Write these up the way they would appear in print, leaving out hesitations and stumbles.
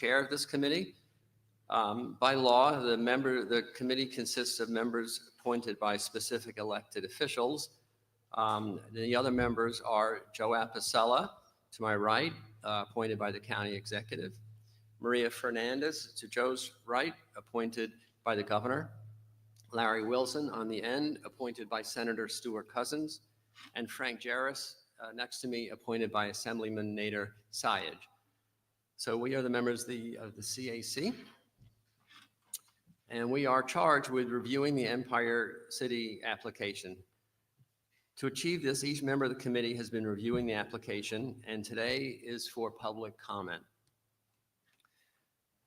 chair of this committee. By law, the committee consists of members appointed by specific elected officials. The other members are Joe Apicella, to my right, appointed by the county executive. Maria Fernandez, to Joe's right, appointed by the governor. Larry Wilson on the end, appointed by Senator Stuart Cousins. And Frank Jarris, next to me, appointed by Assemblyman Nader Sayed. So we are the members of the CAC. And we are charged with reviewing the Empire City application. To achieve this, each member of the committee has been reviewing the application, and today is for public comment.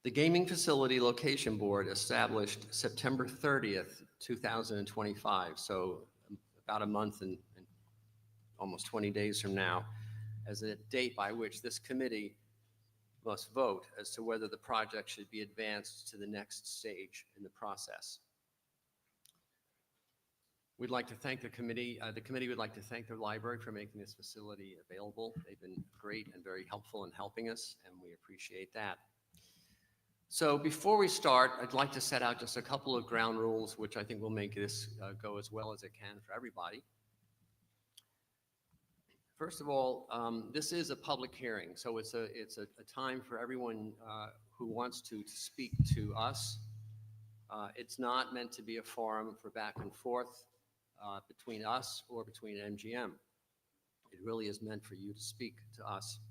The Gaming Facility Location Board established September 30th, 2025, so about a month and almost 20 days from now, as a date by which this committee must vote as to whether the project should be advanced to the next stage in the process. We'd like to thank the committee. The committee would like to thank the library for making this facility available. They've been great and very helpful in helping us, and we appreciate that. So before we start, I'd like to set out just a couple of ground rules, which I think will make this go as well as it can for everybody. First of all, this is a public hearing, so it's a time for everyone who wants to speak to us. It's not meant to be a forum for back and forth between us or between MGM. It really is meant for you to speak to us.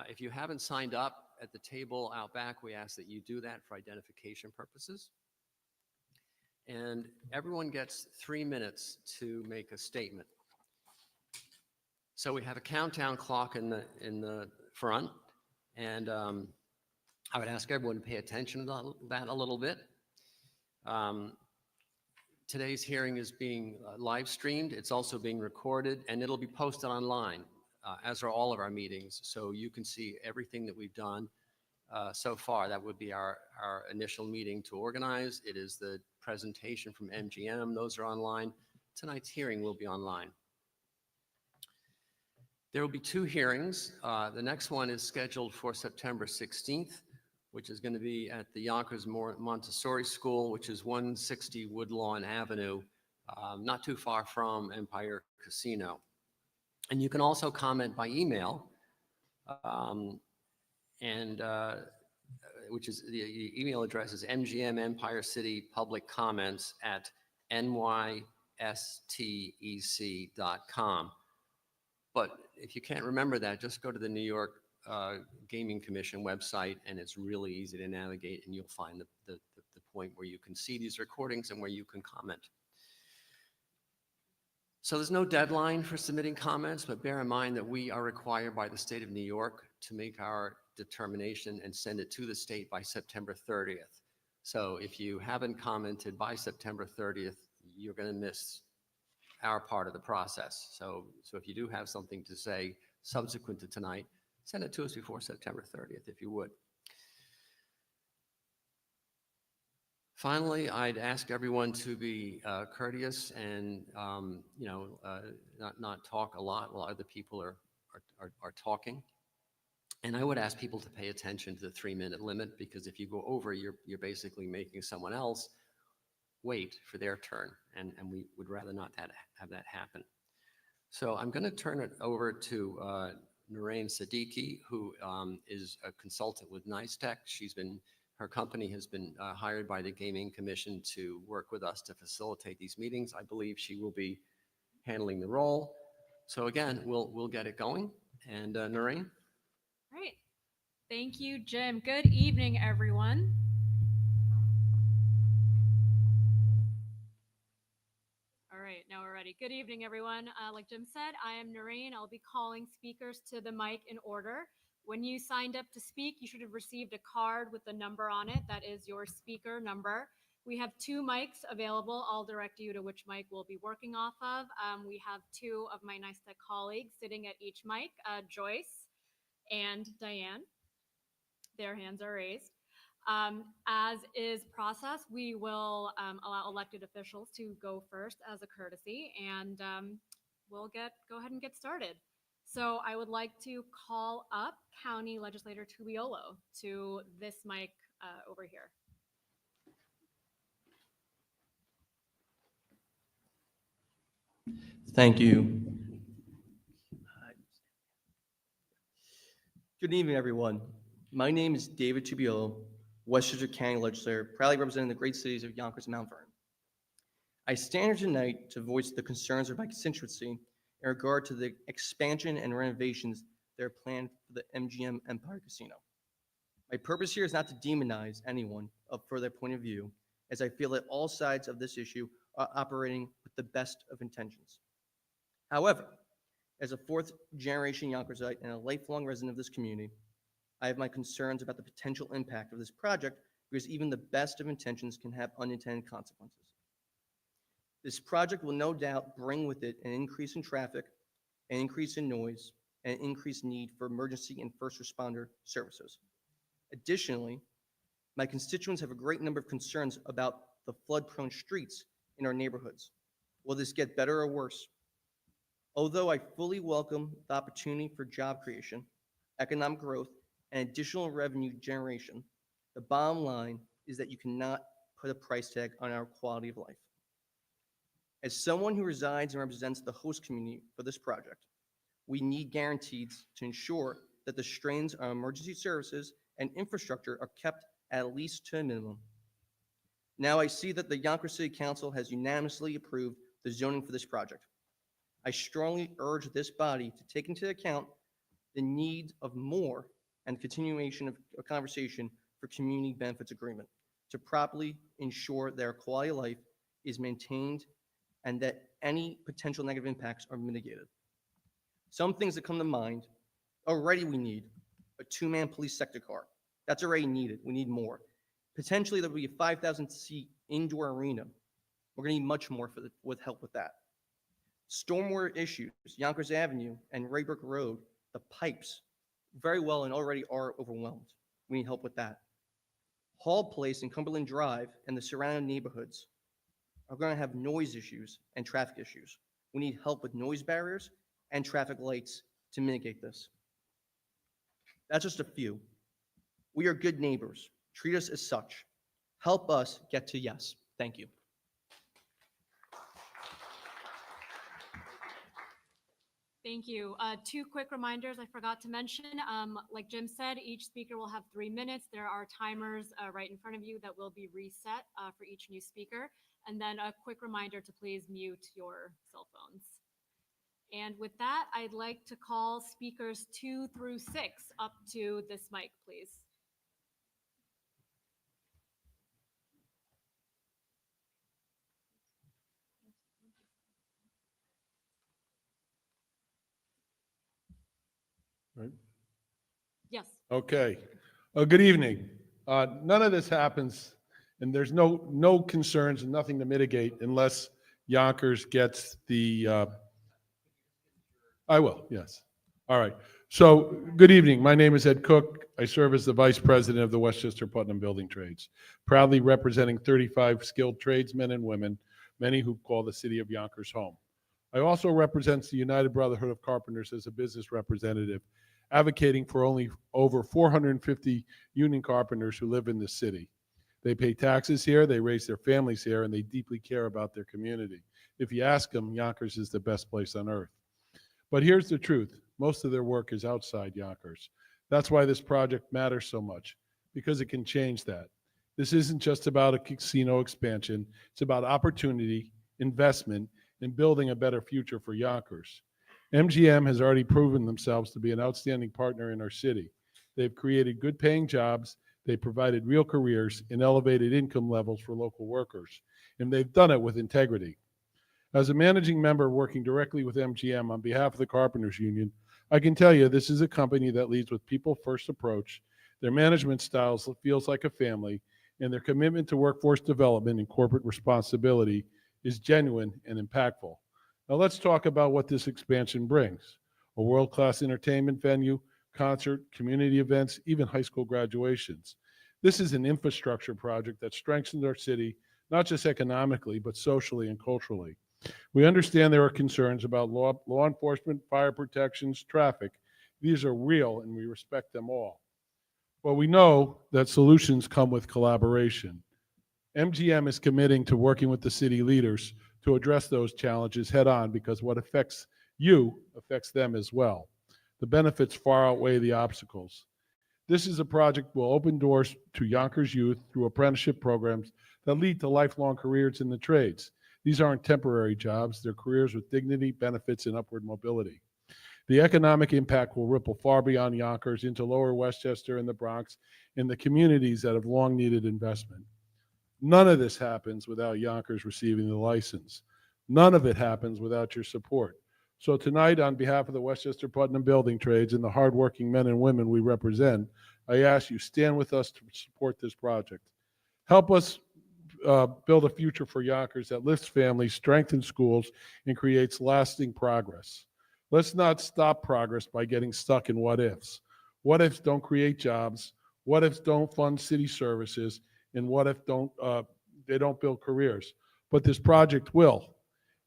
If you haven't signed up at the table out back, we ask that you do that for identification purposes. And everyone gets 3 minutes to make a statement. So we have a countdown clock in the front, and I would ask everyone to pay attention to that a little bit. Today's hearing is being live streamed. It's also being recorded, and it'll be posted online, as are all of our meetings. So you can see everything that we've done so far. That would be our initial meeting to organize. It is the presentation from MGM. Those are online. Tonight's hearing will be online. There will be 2 hearings. The next one is scheduled for September 16th, which is going to be at the Yonkers Montessori School, which is 160 Woodlawn Avenue, not too far from Empire Casino. And you can also comment by email, which is the email address is MGM Empire City Public Comments at nystec.com. But if you can't remember that, just go to the New York Gaming Commission website, and it's really easy to navigate, and you'll find the point where you can see these recordings and where you can comment. So there's no deadline for submitting comments, but bear in mind that we are required by the state of New York to make our determination and send it to the state by September 30th. So if you haven't commented by September 30th, you're going to miss our part of the process. So if you do have something to say subsequent to tonight, send it to us before September 30th, if you would. Finally, I'd ask everyone to be courteous and not talk a lot while other people are talking. And I would ask people to pay attention to the 3-minute limit, because if you go over, you're basically making someone else wait for their turn, and we would rather not have that happen. So I'm going to turn it over to Narain Siddiqui, who is a consultant with NYSTEC. Her company has been hired by the Gaming Commission to work with us to facilitate these meetings. I believe she will be handling the role. So again, we'll get it going. And Narain? Great. Thank you, Jim. Good evening, everyone. All right, now we're ready. Good evening, everyone. Like Jim said, I am Narain. I'll be calling speakers to the mic in order. When you signed up to speak, you should have received a card with a number on it. That is your speaker number. We have 2 mics available. I'll direct you to which mic we'll be working off of. We have 2 of my NYSTEC colleagues sitting at each mic, Joyce and Diane. Their hands are raised. As is process, we will allow elected officials to go first as a courtesy, and we'll go ahead and get started. So I would like to call up County Legislator Tubiolo to this mic over here. Thank you. Good evening, everyone. My name is David Tubiolo, Westchester County Legislator, proudly representing the great cities of Yonkers and Mount Vernon. I stand here tonight to voice the concerns of my constituency in regard to the expansion and renovations that are planned for the MGM Empire Casino. My purpose here is not to demonize anyone for their point of view, as I feel that all sides of this issue are operating with the best of intentions. However, as a fourth-generation Yonkersite and a lifelong resident of this community, I have my concerns about the potential impact of this project because even the best of intentions can have unintended consequences. This project will no doubt bring with it an increase in traffic, an increase in noise, and an increased need for emergency and first responder services. Additionally, my constituents have a great number of concerns about the flood-prone streets in our neighborhoods. Will this get better or worse? Although I fully welcome the opportunity for job creation, economic growth, and additional revenue generation, the bottom line is that you cannot put a price tag on our quality of life. As someone who resides and represents the host community for this project, we need guarantees to ensure that the strains on emergency services and infrastructure are kept at least to a minimum. Now I see that the Yonkers City Council has unanimously approved the zoning for this project. I strongly urge this body to take into account the need of more and continuation of a conversation for community benefits agreement to properly ensure that our quality of life is maintained and that any potential negative impacts are mitigated. Some things that come to mind, already we need a two-man police sector car. That's already needed. We need more. Potentially there will be a 5,000-seat indoor arena. We're going to need much more with help with that. Stormwater issues, Yonkers Avenue and Raybrook Road, the pipes, very well and already are overwhelmed. We need help with that. Hall Place and Cumberland Drive and the surrounding neighborhoods are going to have noise issues and traffic issues. We need help with noise barriers and traffic lights to mitigate this. That's just a few. We are good neighbors. Treat us as such. Help us get to yes. Thank you. Thank you. Two quick reminders I forgot to mention. Like Jim said, each speaker will have 3 minutes. There are timers right in front of you that will be reset for each new speaker. And then a quick reminder to please mute your cell phones. And with that, I'd like to call speakers 2 through 6 up to this mic, please. Right? Yes. Okay. Good evening. None of this happens, and there's no concerns and nothing to mitigate unless Yonkers gets the. I will. Yes. All right. So, good evening. My name is Ed Cook. I serve as the Vice President of the Westchester Putnam Building Trades, proudly representing 35 skilled tradesmen and women, many who call the city of Yonkers home. I also represent the United Brotherhood of Carpenters as a business representative, advocating for only over 450 union carpenters who live in the city. They pay taxes here, they raise their families here, and they deeply care about their community. If you ask them, Yonkers is the best place on earth. But here's the truth. Most of their work is outside Yonkers. That's why this project matters so much, because it can change that. This isn't just about a casino expansion. It's about opportunity, investment, and building a better future for Yonkers. MGM has already proven themselves to be an outstanding partner in our city. They've created good paying jobs, they provided real careers and elevated income levels for local workers, and they've done it with integrity. As a managing member working directly with MGM on behalf of the Carpenters Union, I can tell you this is a company that leads with people-first approach. Their management styles feels like a family, and their commitment to workforce development and corporate responsibility is genuine and impactful. Now let's talk about what this expansion brings. A world-class entertainment venue, concert, community events, even high school graduations. This is an infrastructure project that strengthens our city, not just economically, but socially and culturally. We understand there are concerns about law enforcement, fire protections, traffic. These are real, and we respect them all. But we know that solutions come with collaboration. MGM is committing to working with the city leaders to address those challenges head on because what affects you affects them as well. The benefits far outweigh the obstacles. This is a project that will open doors to Yonkers youth through apprenticeship programs that lead to lifelong careers in the trades. These aren't temporary jobs, they're careers with dignity, benefits, and upward mobility. The economic impact will ripple far beyond Yonkers into Lower Westchester and the Bronx and the communities that have long needed investment. None of this happens without Yonkers receiving the license. None of it happens without your support. So tonight, on behalf of the Westchester Putnam Building Trades and the hardworking men and women we represent, I ask you, stand with us to support this project. Help us build a future for Yonkers that lifts families, strengthens schools, and creates lasting progress. Let's not stop progress by getting stuck in what ifs. What ifs don't create jobs? What ifs don't fund city services? And what if they don't build careers? But this project will.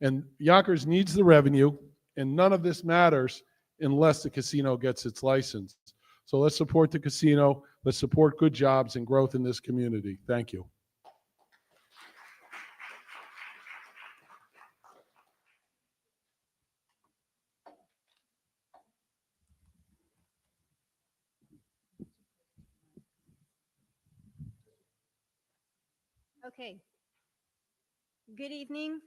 And Yonkers needs the revenue, and none of this matters unless the casino gets its license. So let's support the casino. Let's support good jobs and growth in this community. Thank you. Okay. Good evening.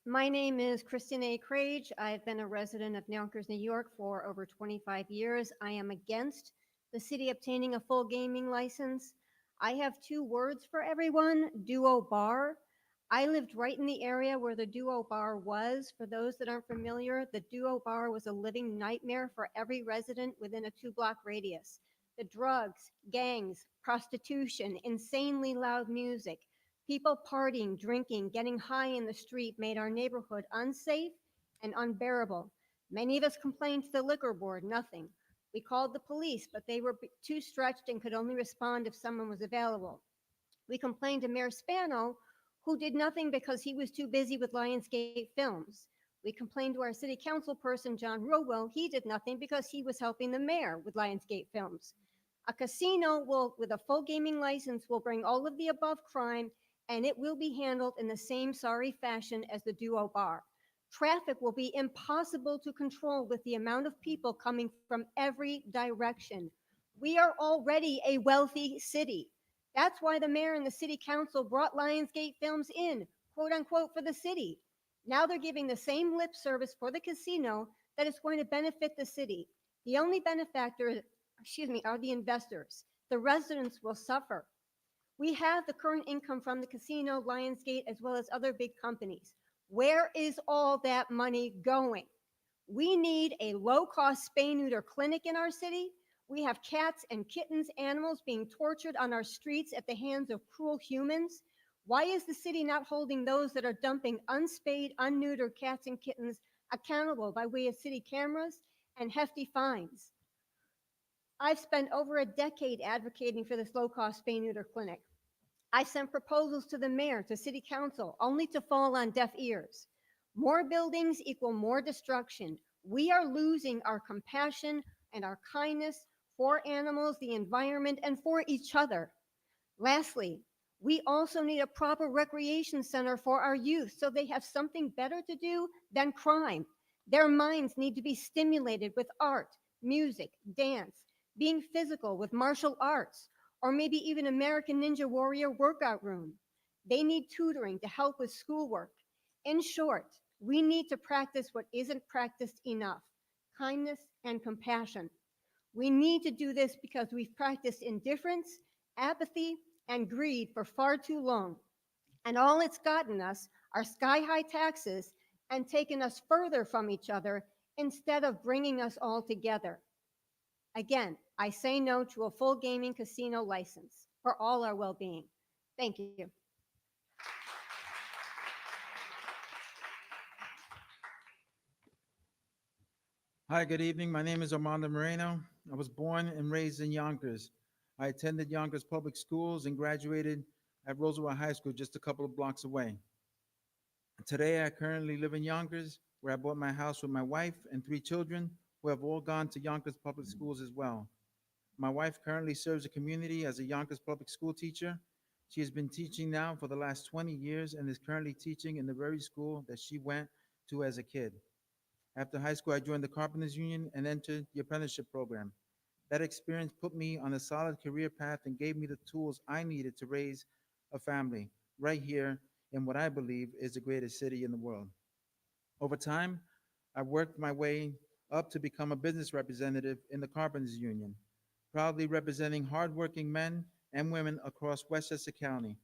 My name is Kristen A. Crage. I've been a resident of Yonkers, New York for over 25 years. I am against the city obtaining a full gaming license. I have two words for everyone: Duo Bar. I lived right in the area where the Duo Bar was. For those that aren't familiar, the Duo Bar was a living nightmare for every resident within a 2-block radius. The drugs, gangs, prostitution, insanely loud music, people partying, drinking, getting high in the street made our neighborhood unsafe and unbearable. Many of us complained to the liquor board, nothing. We called the police, but they were too stretched and could only respond if someone was available. We complained to Mayor Spano, who did nothing because he was too busy with Lionsgate Films. We complained to our city council person, John Rowell. He did nothing because he was helping the mayor with Lionsgate Films. A casino with a full gaming license will bring all of the above crime, and it will be handled in the same sorry fashion as the Duo Bar. Traffic will be impossible to control with the amount of people coming from every direction. We are already a wealthy city. That's why the mayor and the city council brought Lionsgate Films in, quote unquote, for the city. Now they're giving the same lip service for the casino that is going to benefit the city. The only benefactor, are the investors. The residents will suffer. We have the current income from the casino, Lionsgate, as well as other big companies. Where is all that money going? We need a low-cost spay-neuter clinic in our city. We have cats and kittens, animals being tortured on our streets at the hands of cruel humans. Why is the city not holding those that are dumping unspayed, unneutered cats and kittens accountable by way of city cameras and hefty fines? I've spent over a decade advocating for this low-cost spay-neuter clinic. I sent proposals to the mayor, to city council, only to fall on deaf ears. More buildings equal more destruction. We are losing our compassion and our kindness for animals, the environment, and for each other. Lastly, we also need a proper recreation center for our youth so they have something better to do than crime. Their minds need to be stimulated with art, music, dance, being physical with martial arts, or maybe even American Ninja Warrior workout room. They need tutoring to help with schoolwork. In short, we need to practice what isn't practiced enough: kindness and compassion. We need to do this because we've practiced indifference, apathy, and greed for far too long. And all it's gotten us are sky-high taxes and taken us further from each other instead of bringing us all together. Again, I say no to a full gaming casino license for all our well-being. Thank you. Hi, good evening. My name is Armando Moreno. I was born and raised in Yonkers. I attended Yonkers Public Schools and graduated at Roosevelt High School just a couple of blocks away. Today, I currently live in Yonkers, where I bought my house with my wife and 3 children who have all gone to Yonkers Public Schools as well. My wife currently serves the community as a Yonkers Public School teacher. She has been teaching now for the last 20 years and is currently teaching in the very school that she went to as a kid. After high school, I joined the Carpenters Union and entered the apprenticeship program. That experience put me on a solid career path and gave me the tools I needed to raise a family right here in what I believe is the greatest city in the world. Over time, I worked my way up to become a business representative in the Carpenters Union, proudly representing hardworking men and women across Westchester County.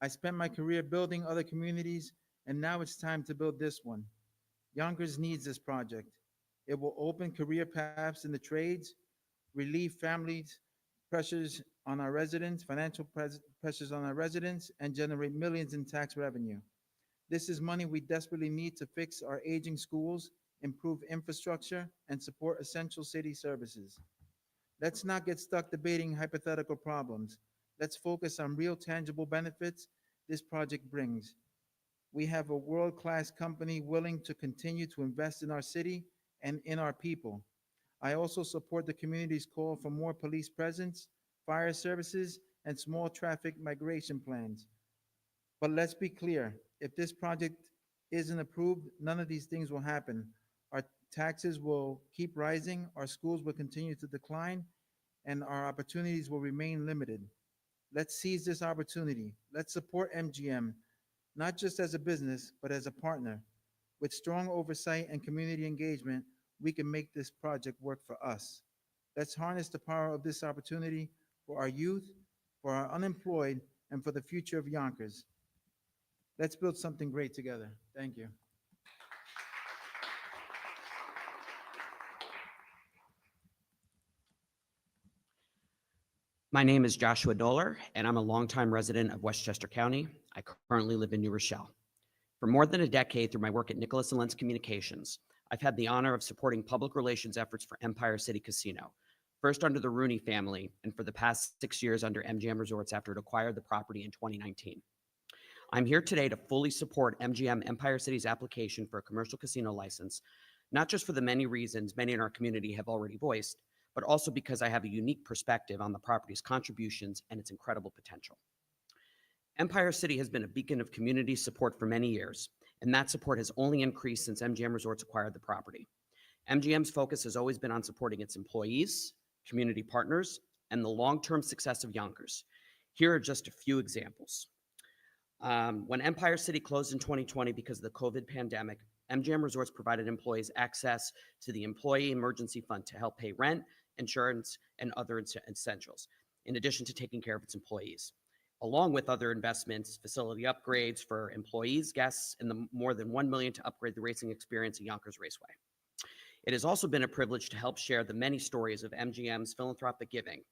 I spent my career building other communities, and now it's time to build this one. Yonkers needs this project. It will open career paths in the trades, relieve families' pressures on our residents, pressures on our residents, and generate millions in tax revenue. This is money we desperately need to fix our aging schools, improve infrastructure, and support essential city services. Let's not get stuck debating hypothetical problems. Let's focus on real tangible benefits this project brings. We have a world-class company willing to continue to invest in our city and in our people. I also support the community's call for more police presence, fire services, and small traffic migration plans. But let's be clear, if this project isn't approved, none of these things will happen. Our taxes will keep rising, our schools will continue to decline, and our opportunities will remain limited. Let's seize this opportunity. Let's support MGM, not just as a business, but as a partner. With strong oversight and community engagement, we can make this project work for us. Let's harness the power of this opportunity for our youth, for our unemployed, and for the future of Yonkers. Let's build something great together. Thank you. My name is Joshua Doller, and I'm a longtime resident of Westchester County. I currently live in New Rochelle. For more than a decade, through my work at Nicholas and Lentz Communications, I've had the honor of supporting public relations efforts for Empire City Casino, first under the Rooney family, and for the past 6 years under MGM Resorts after it acquired the property in 2019. I'm here today to fully support MGM Empire City's application for a commercial casino license, not just for the many reasons many in our community have already voiced, but also because I have a unique perspective on the property's contributions and its incredible potential. Empire City has been a beacon of community support for many years, and that support has only increased since MGM Resorts acquired the property. MGM's focus has always been on supporting its employees, community partners, and the long-term success of Yonkers. Here are just a few examples. When Empire City closed in 2020 because of the COVID pandemic, MGM Resorts provided employees access to the Employee Emergency Fund to help pay rent, insurance, and other essentials, in addition to taking care of its employees, along with other investments, facility upgrades for employees, guests, and the more than $1 million to upgrade the racing experience at Yonkers Raceway. It has also been a privilege to help share the many stories of MGM's philanthropic giving,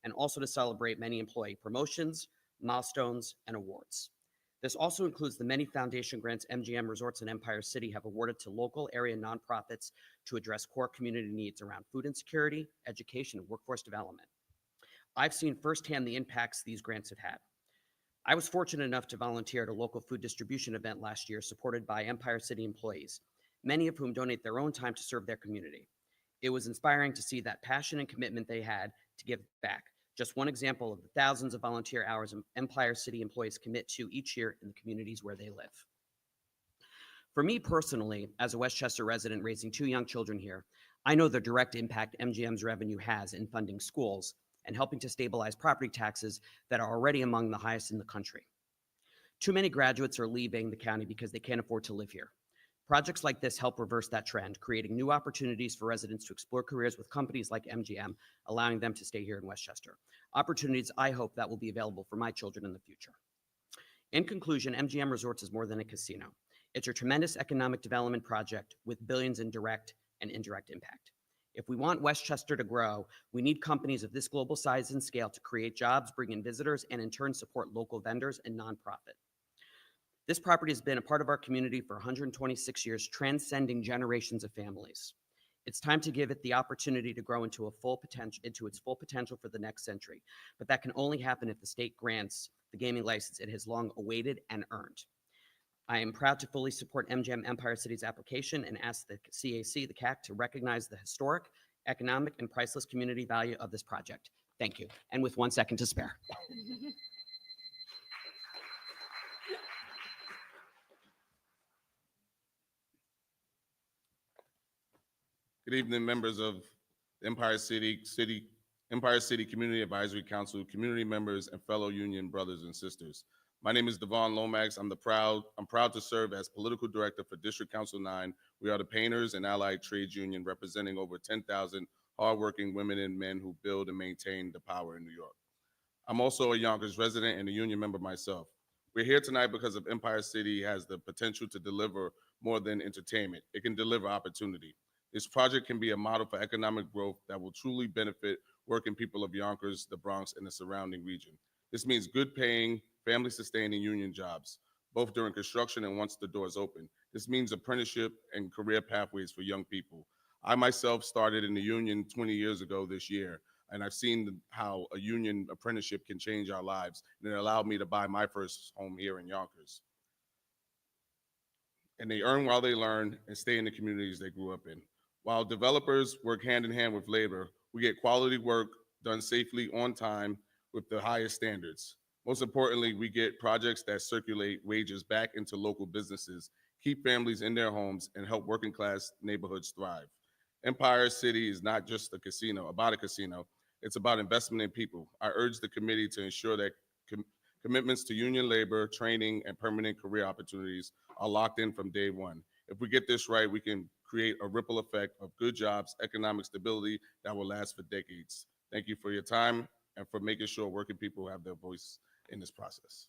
and also to celebrate many employee promotions, milestones, and awards. This also includes the many foundation grants MGM Resorts and Empire City have awarded to local area nonprofits to address core community needs around food insecurity, education, and workforce development. I've seen firsthand the impacts these grants have had. I was fortunate enough to volunteer at a local food distribution event last year supported by Empire City employees, many of whom donate their own time to serve their community. It was inspiring to see that passion and commitment they had to give back. Just one example of the thousands of volunteer hours Empire City employees commit to each year in the communities where they live. For me personally, as a Westchester resident raising 2 young children here, I know the direct impact MGM's revenue has in funding schools and helping to stabilize property taxes that are already among the highest in the country. Too many graduates are leaving the county because they can't afford to live here. Projects like this help reverse that trend, creating new opportunities for residents to explore careers with companies like MGM, allowing them to stay here in Westchester. Opportunities I hope that will be available for my children in the future. In conclusion, MGM Resorts is more than a casino. It's a tremendous economic development project with billions in direct and indirect impact. If we want Westchester to grow, we need companies of this global size and scale to create jobs, bring in visitors, and in turn support local vendors and nonprofit. This property has been a part of our community for 126 years, transcending generations of families. It's time to give it the opportunity to grow into its full potential for the next century. But that can only happen if the state grants the gaming license it has long awaited and earned. I am proud to fully support MGM Empire City's application and ask the CAC, the CAC, to recognize the historic, economic, and priceless community value of this project. Thank you. And with 1 second to spare. Good evening, members of Empire City Community Advisory Council, community members, and fellow union brothers and sisters. My name is Devon Lomax. I'm proud to serve as political director for District Council 9. We are the painters and allied trades union representing over 10,000 hardworking women and men who build and maintain the power in New York. I'm also a Yonkers resident and a union member myself. We're here tonight because of Empire City has the potential to deliver more than entertainment. It can deliver opportunity. This project can be a model for economic growth that will truly benefit working people of Yonkers, the Bronx, and the surrounding region. This means good paying, family-sustaining union jobs, both during construction and once the doors open. This means apprenticeship and career pathways for young people. I myself started in the union 20 years ago this year, and I've seen how a union apprenticeship can change our lives, and it allowed me to buy my first home here in Yonkers. And they earn while they learn and stay in the communities they grew up in. While developers work hand in hand with labor, we get quality work done safely, on time, with the highest standards. Most importantly, we get projects that circulate wages back into local businesses, keep families in their homes, and help working class neighborhoods thrive. Empire City is not just a casino, it's about investment in people. I urge the committee to ensure that commitments to union labor, training, and permanent career opportunities are locked in from day one. If we get this right, we can create a ripple effect of good jobs, economic stability that will last for decades. Thank you for your time and for making sure working people have their voice in this process.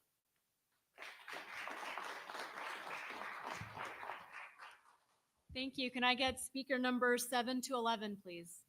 Thank you. Can I get speaker numbers 7 to 11, please?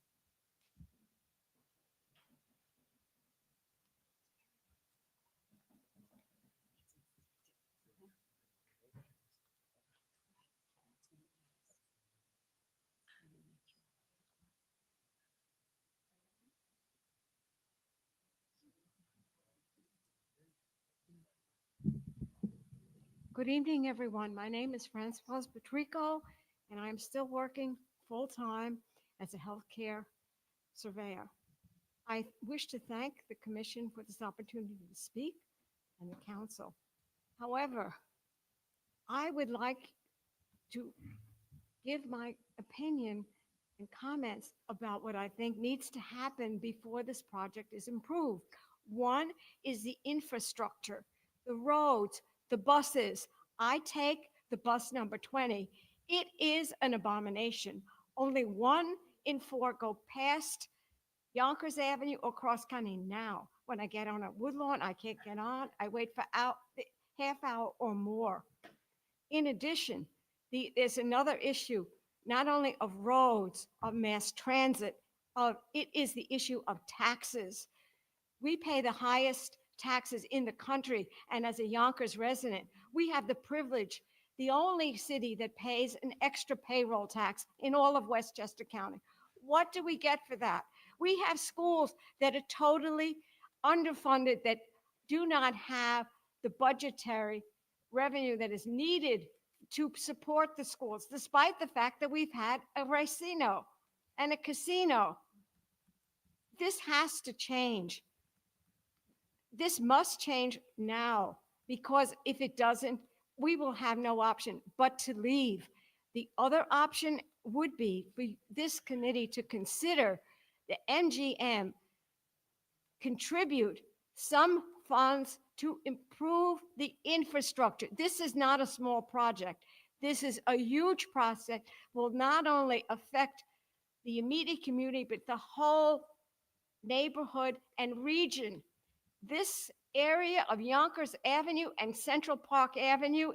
Good evening, everyone. My name is Francoise Patrico, and I'm still working full-time as a healthcare surveyor. I wish to thank the commission for this opportunity to speak and the council. However, I would like to give my opinion and comments about what I think needs to happen before this project is improved. One is the infrastructure, the roads, the buses. I take the bus number 20. It is an abomination. Only 1 in 4 go past Yonkers Avenue or Cross County now. When I get on at Woodlawn, I can't get on. I wait for half hour or more. In addition, there's another issue, not only of roads, of mass transit, it is the issue of taxes. We pay the highest taxes in the country, and as a Yonkers resident, we have the privilege, the only city that pays an extra payroll tax in all of Westchester County. What do we get for that? We have schools that are totally underfunded, that do not have the budgetary revenue that is needed to support the schools, despite the fact that we've had a racino and a casino. This has to change. This must change now, because if it doesn't, we will have no option but to leave. The other option would be for this committee to consider the MGM contribute some funds to improve the infrastructure. This is not a small project. This is a huge project, will not only affect the immediate community, but the whole neighborhood and region. This area of Yonkers Avenue and Central Park Avenue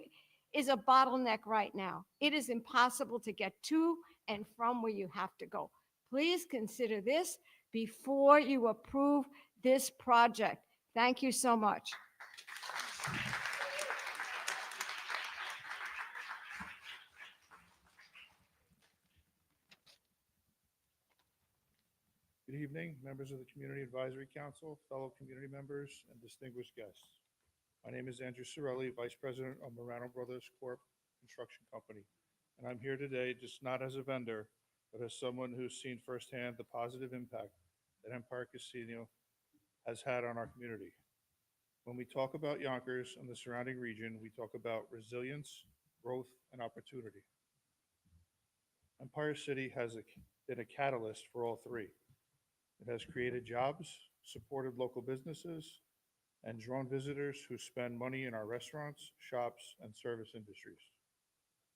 is a bottleneck right now. It is impossible to get to and from where you have to go. Please consider this before you approve this project. Thank you so much. Good evening, members of the Community Advisory Council, fellow community members, and distinguished guests. My name is Andrew Sorelli, Vice President of Morano Brothers Corp. Construction Company. And I'm here today just not as a vendor, but as someone who's seen firsthand the positive impact that Empire Casino has had on our community. When we talk about Yonkers and the surrounding region, we talk about resilience, growth, and opportunity. Empire City has been a catalyst for all three. It has created jobs, supported local businesses, and drawn visitors who spend money in our restaurants, shops, and service industries.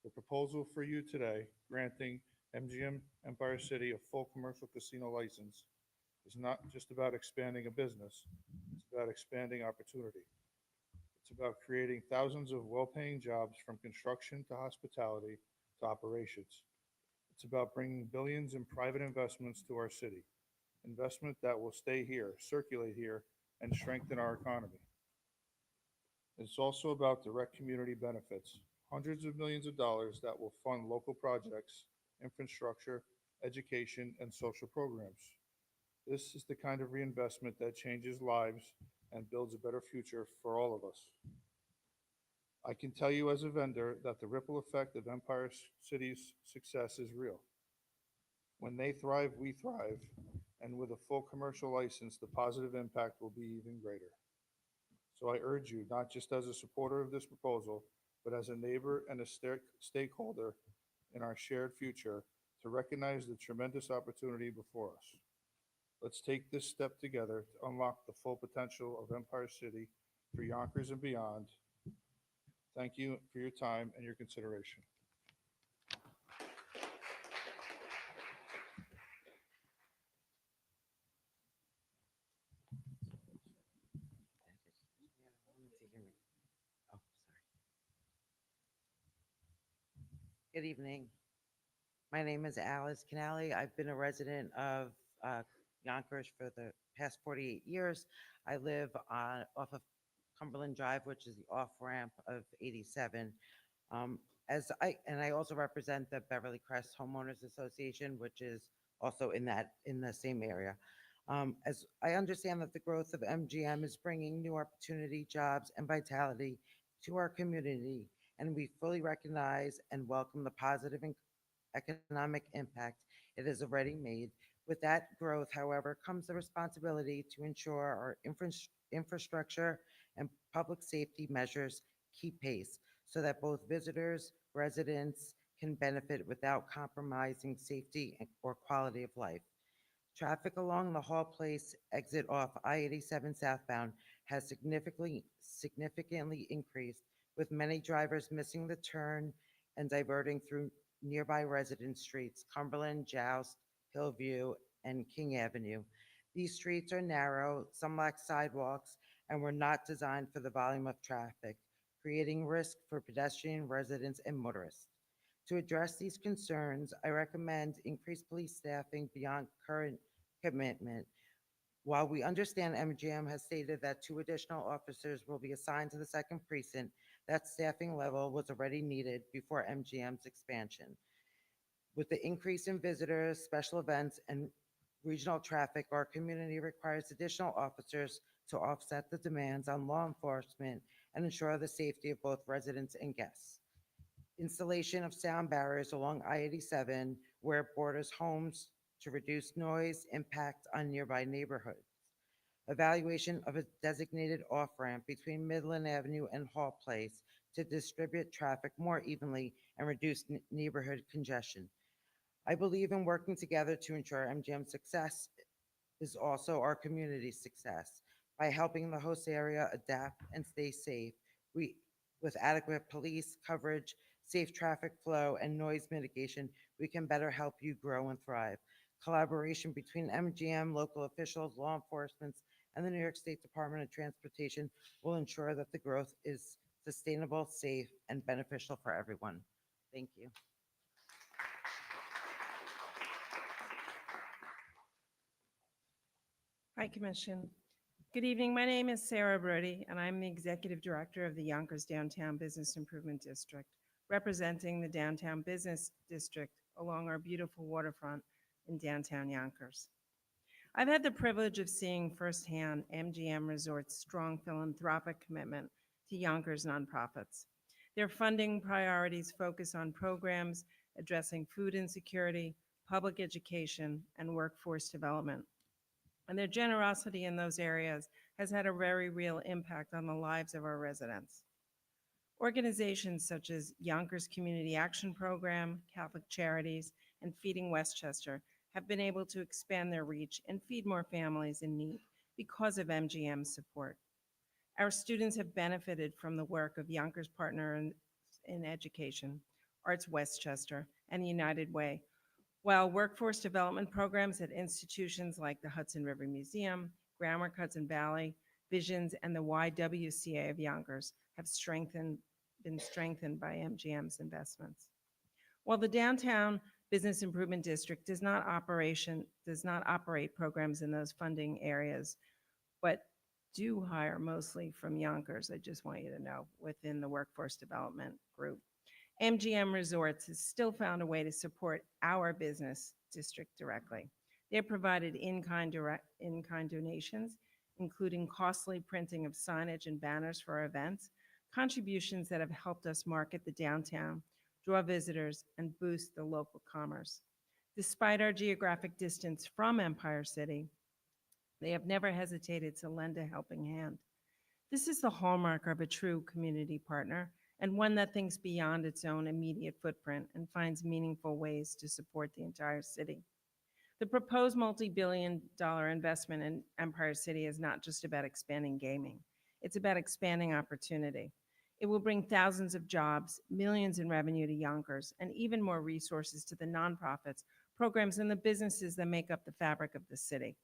The proposal for you today, granting MGM Empire City a full commercial casino license, is not just about expanding a business, it's about expanding opportunity. It's about creating thousands of well-paying jobs from construction to hospitality to operations. It's about bringing billions in private investments to our city, investment that will stay here, circulate here, and strengthen our economy. It's also about direct community benefits, hundreds of millions of dollars that will fund local projects, infrastructure, education, and social programs. This is the kind of reinvestment that changes lives and builds a better future for all of us. I can tell you as a vendor that the ripple effect of Empire City's success is real. When they thrive, we thrive, and with a full commercial license, the positive impact will be even greater. So I urge you, not just as a supporter of this proposal, but as a neighbor and a stakeholder in our shared future, to recognize the tremendous opportunity before us. Let's take this step together to unlock the full potential of Empire City for Yonkers and beyond. Thank you for your time and your consideration. Good evening. My name is Alice Canali. I've been a resident of Yonkers for the past 48 years. I live off of Cumberland Drive, which is the off-ramp of 87. I also represent the Beverly Crest Homeowners Association, which is also in the same area. As I understand that the growth of MGM is bringing new opportunity, jobs, and vitality to our community, and we fully recognize and welcome the positive economic impact it has already made. With that growth, however, comes the responsibility to ensure our infrastructure and public safety measures keep pace so that both visitors, residents can benefit without compromising safety or quality of life. Traffic along the Hall Place exit off I-87 southbound has significantly increased, with many drivers missing the turn and diverting through nearby residence streets, Cumberland, Joust, Hillview, and King Avenue. These streets are narrow, some lack sidewalks, and were not designed for the volume of traffic, creating risk for pedestrian residents and motorists. To address these concerns, I recommend increased police staffing beyond current commitment. While we understand MGM has stated that 2 additional officers will be assigned to the 2nd precinct, that staffing level was already needed before MGM's expansion. With the increase in visitors, special events, and regional traffic, our community requires additional officers to offset the demands on law enforcement and ensure the safety of both residents and guests. Installation of sound barriers along I-87 where it borders homes to reduce noise impact on nearby neighborhoods. Evaluation of a designated off-ramp between Midland Avenue and Hall Place to distribute traffic more evenly and reduce neighborhood congestion. I believe in working together to ensure MGM's success is also our community's success. By helping the host area adapt and stay safe, with adequate police coverage, safe traffic flow, and noise mitigation, we can better help you grow and thrive. Collaboration between MGM, local officials, law enforcement, and the New York State Department of Transportation will ensure that the growth is sustainable, safe, and beneficial for everyone. Thank you. Hi, Commission. Good evening. My name is Sarah Brody, and I'm the Executive Director of the Yonkers Downtown Business Improvement District, representing the Downtown Business District along our beautiful waterfront in downtown Yonkers. I've had the privilege of seeing firsthand MGM Resort's strong philanthropic commitment to Yonkers nonprofits. Their funding priorities focus on programs addressing food insecurity, public education, and workforce development. And their generosity in those areas has had a very real impact on the lives of our residents. Organizations such as Yonkers Community Action Program, Catholic Charities, and Feeding Westchester have been able to expand their reach and feed more families in need because of MGM's support. Our students have benefited from the work of Yonkers Partner in Education, Arts Westchester, and United Way, while workforce development programs at institutions like the Hudson River Museum, Grammar Hudson Valley, Visions, and the YWCA of Yonkers have been strengthened by MGM's investments. While the Downtown Business Improvement District does not operate programs in those funding areas, but do hire mostly from Yonkers, I just want you to know, within the workforce development group. MGM Resorts has still found a way to support our business district directly. They have provided in-kind donations, including costly printing of signage and banners for our events, contributions that have helped us market the downtown, draw visitors, and boost the local commerce. Despite our geographic distance from Empire City, they have never hesitated to lend a helping hand. This is the hallmark of a true community partner, and one that thinks beyond its own immediate footprint and finds meaningful ways to support the entire city. The proposed multi-billion-dollar investment in Empire City is not just about expanding gaming. It's about expanding opportunity. It will bring thousands of jobs, millions in revenue to Yonkers, and even more resources to the nonprofits, programs, and the businesses that make up the fabric of the city.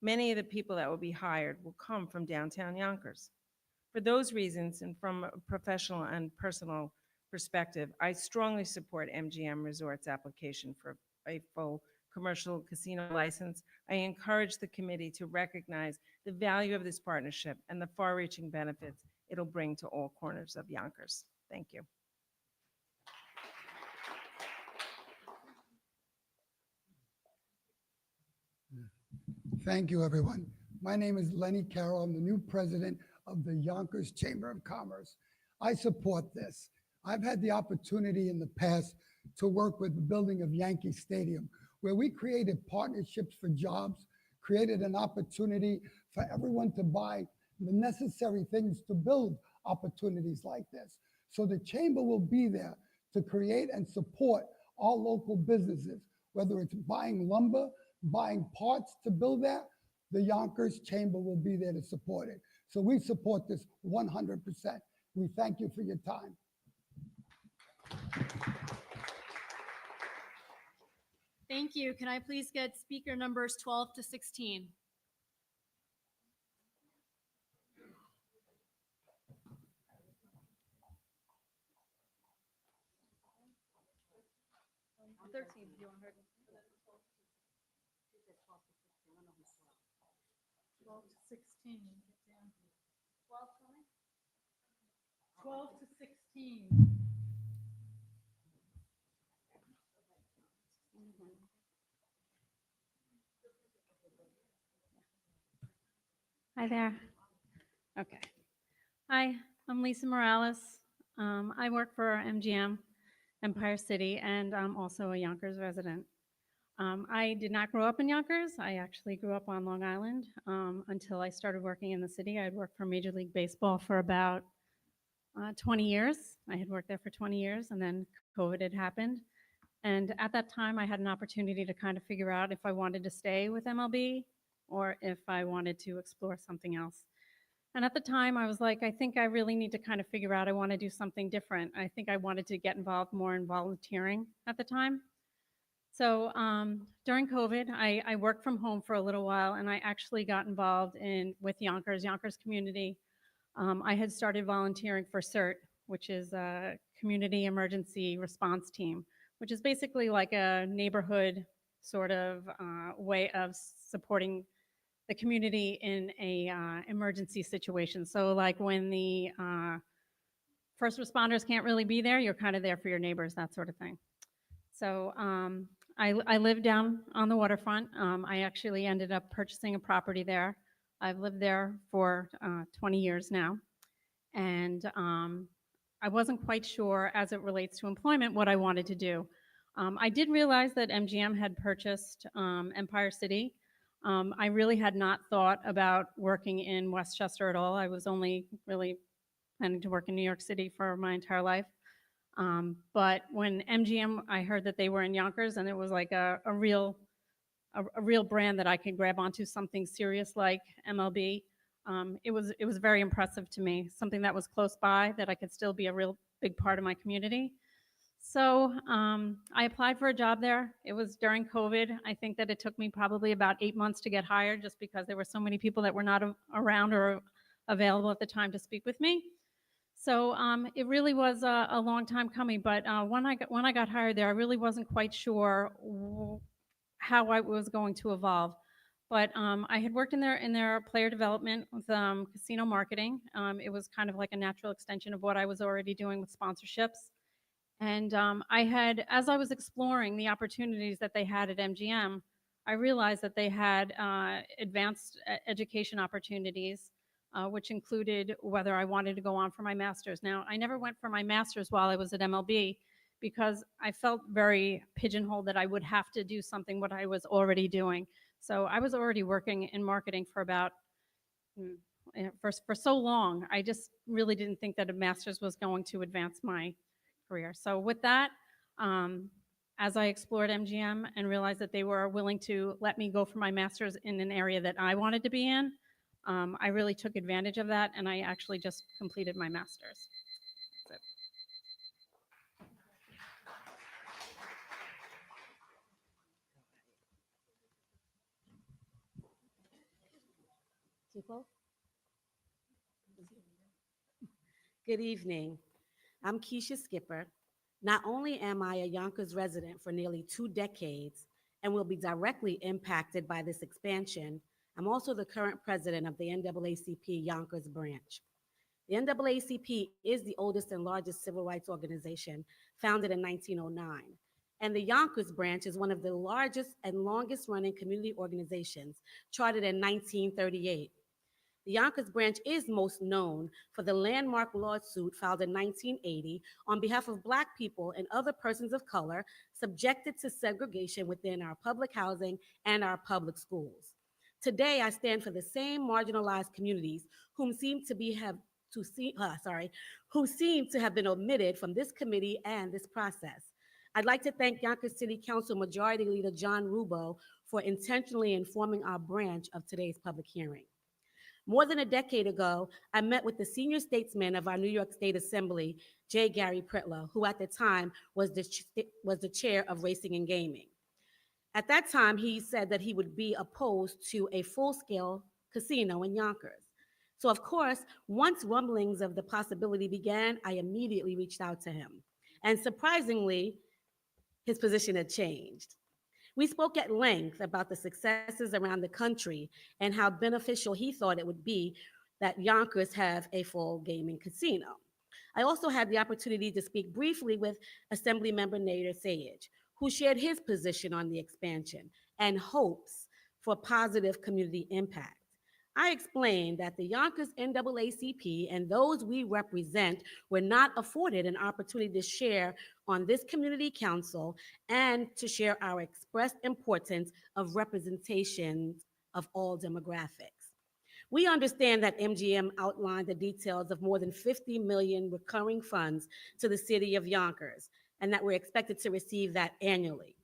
Many of the people that will be hired will come from downtown Yonkers. For those reasons, and from a professional and personal perspective, I strongly support MGM Resorts' application for a full commercial casino license. I encourage the committee to recognize the value of this partnership and the far-reaching benefits it'll bring to all corners of Yonkers. Thank you. Thank you, everyone. My name is Lenny Carroll. I'm the new president of the Yonkers Chamber of Commerce. I support this. I've had the opportunity in the past to work with the building of Yankee Stadium, where we created partnerships for jobs, created an opportunity for everyone to buy the necessary things to build opportunities like this. So the chamber will be there to create and support all local businesses, whether it's buying lumber, buying parts to build that, the Yonkers Chamber will be there to support it. So we support this 100%. We thank you for your time. Thank you. Can I please get speaker numbers 12 to 16? Do you want her? 12 to 16. 12 to 16. Hi there. Okay. Hi, I'm Lisa Morales. I work for MGM, Empire City, and I'm also a Yonkers resident. I did not grow up in Yonkers. I actually grew up on Long Island until I started working in the city. I had worked for Major League Baseball for about 20 years. I had worked there for 20 years, and then COVID had happened. And at that time, I had an opportunity to kind of figure out if I wanted to stay with MLB or if I wanted to explore something else. And at the time, I was like, I think I really need to kind of figure out I want to do something different. I think I wanted to get involved more in volunteering at the time. So during COVID, I worked from home for a little while, and I actually got involved with Yonkers community. I had started volunteering for CERT, which is a community emergency response team, which is basically like a neighborhood sort of way of supporting the community in a emergency situation. So like when the first responders can't really be there, you're kind of there for your neighbors, that sort of thing. So I live down on the waterfront. I actually ended up purchasing a property there. I've lived there for 20 years now. and I wasn't quite sure as it relates to employment what I wanted to do. I did realize that MGM had purchased Empire City. I really had not thought about working in Westchester at all. I was only really planning to work in New York City for my entire life. But when MGM, I heard that they were in Yonkers, and it was like a real brand that I could grab onto, something serious like MLB. It was very impressive to me, something that was close by, that I could still be a real big part of my community. So I applied for a job there. It was during COVID. I think that it took me probably about 8 months to get hired, just because there were so many people that were not around or available at the time to speak with me. So it really was a long time coming. But when I got hired there, I really wasn't quite sure how I was going to evolve. But I had worked in their player development with casino marketing. It was kind of like a natural extension of what I was already doing with sponsorships. And as I was exploring the opportunities that they had at MGM, I realized that they had advanced education opportunities, which included whether I wanted to go on for my master's. Now, I never went for my master's while I was at MLB, because I felt very pigeonholed that I would have to do something what I was already doing. So I was already working in marketing for about for so long. I just really didn't think that a master's was going to advance my career. So with that, as I explored MGM and realized that they were willing to let me go for my master's in an area that I wanted to be in, I really took advantage of that, and I actually just completed my master's. That's it. Good evening. I'm Keisha Skipper. Not only am I a Yonkers resident for nearly 2 decades and will be directly impacted by this expansion, I'm also the current president of the NAACP Yonkers branch. The NAACP is the oldest and largest civil rights organization, founded in 1909. And the Yonkers branch is one of the largest and longest running community organizations, chartered in 1938. The Yonkers branch is most known for the landmark lawsuit filed in 1980 on behalf of Black people and other persons of color subjected to segregation within our public housing and our public schools. Today, I stand for the same marginalized communities whom seem to be have to see, who seem to have been omitted from this committee and this process. I'd like to thank Yonkers City Council Majority Leader John Rubo for intentionally informing our branch of today's public hearing. More than a decade ago, I met with the senior statesman of our New York State Assembly, J. Gary Pritlow, who at the time was the chair of Racing and Gaming. At that time, he said that he would be opposed to a full-scale casino in Yonkers. So of course, once rumblings of the possibility began, I immediately reached out to him. And surprisingly, his position had changed. We spoke at length about the successes around the country and how beneficial he thought it would be that Yonkers have a full gaming casino. I also had the opportunity to speak briefly with Assemblymember Nader Sayegh, who shared his position on the expansion and hopes for positive community impact. I explained that the Yonkers NAACP and those we represent were not afforded an opportunity to share on this community council and to share our expressed importance of representations of all demographics. We understand that MGM outlined the details of more than 50 million recurring funds to the city of Yonkers, and that we're expected to receive that annually.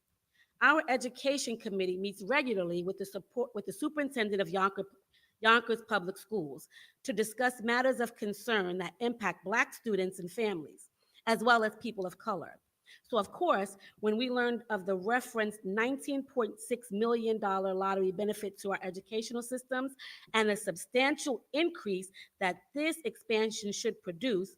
Our education committee meets regularly with the superintendent of Yonkers Public Schools to discuss matters of concern that impact Black students and families, as well as people of color. So of course, when we learned of the referenced $19.6 million lottery benefit to our educational systems and a substantial increase that this expansion should produce,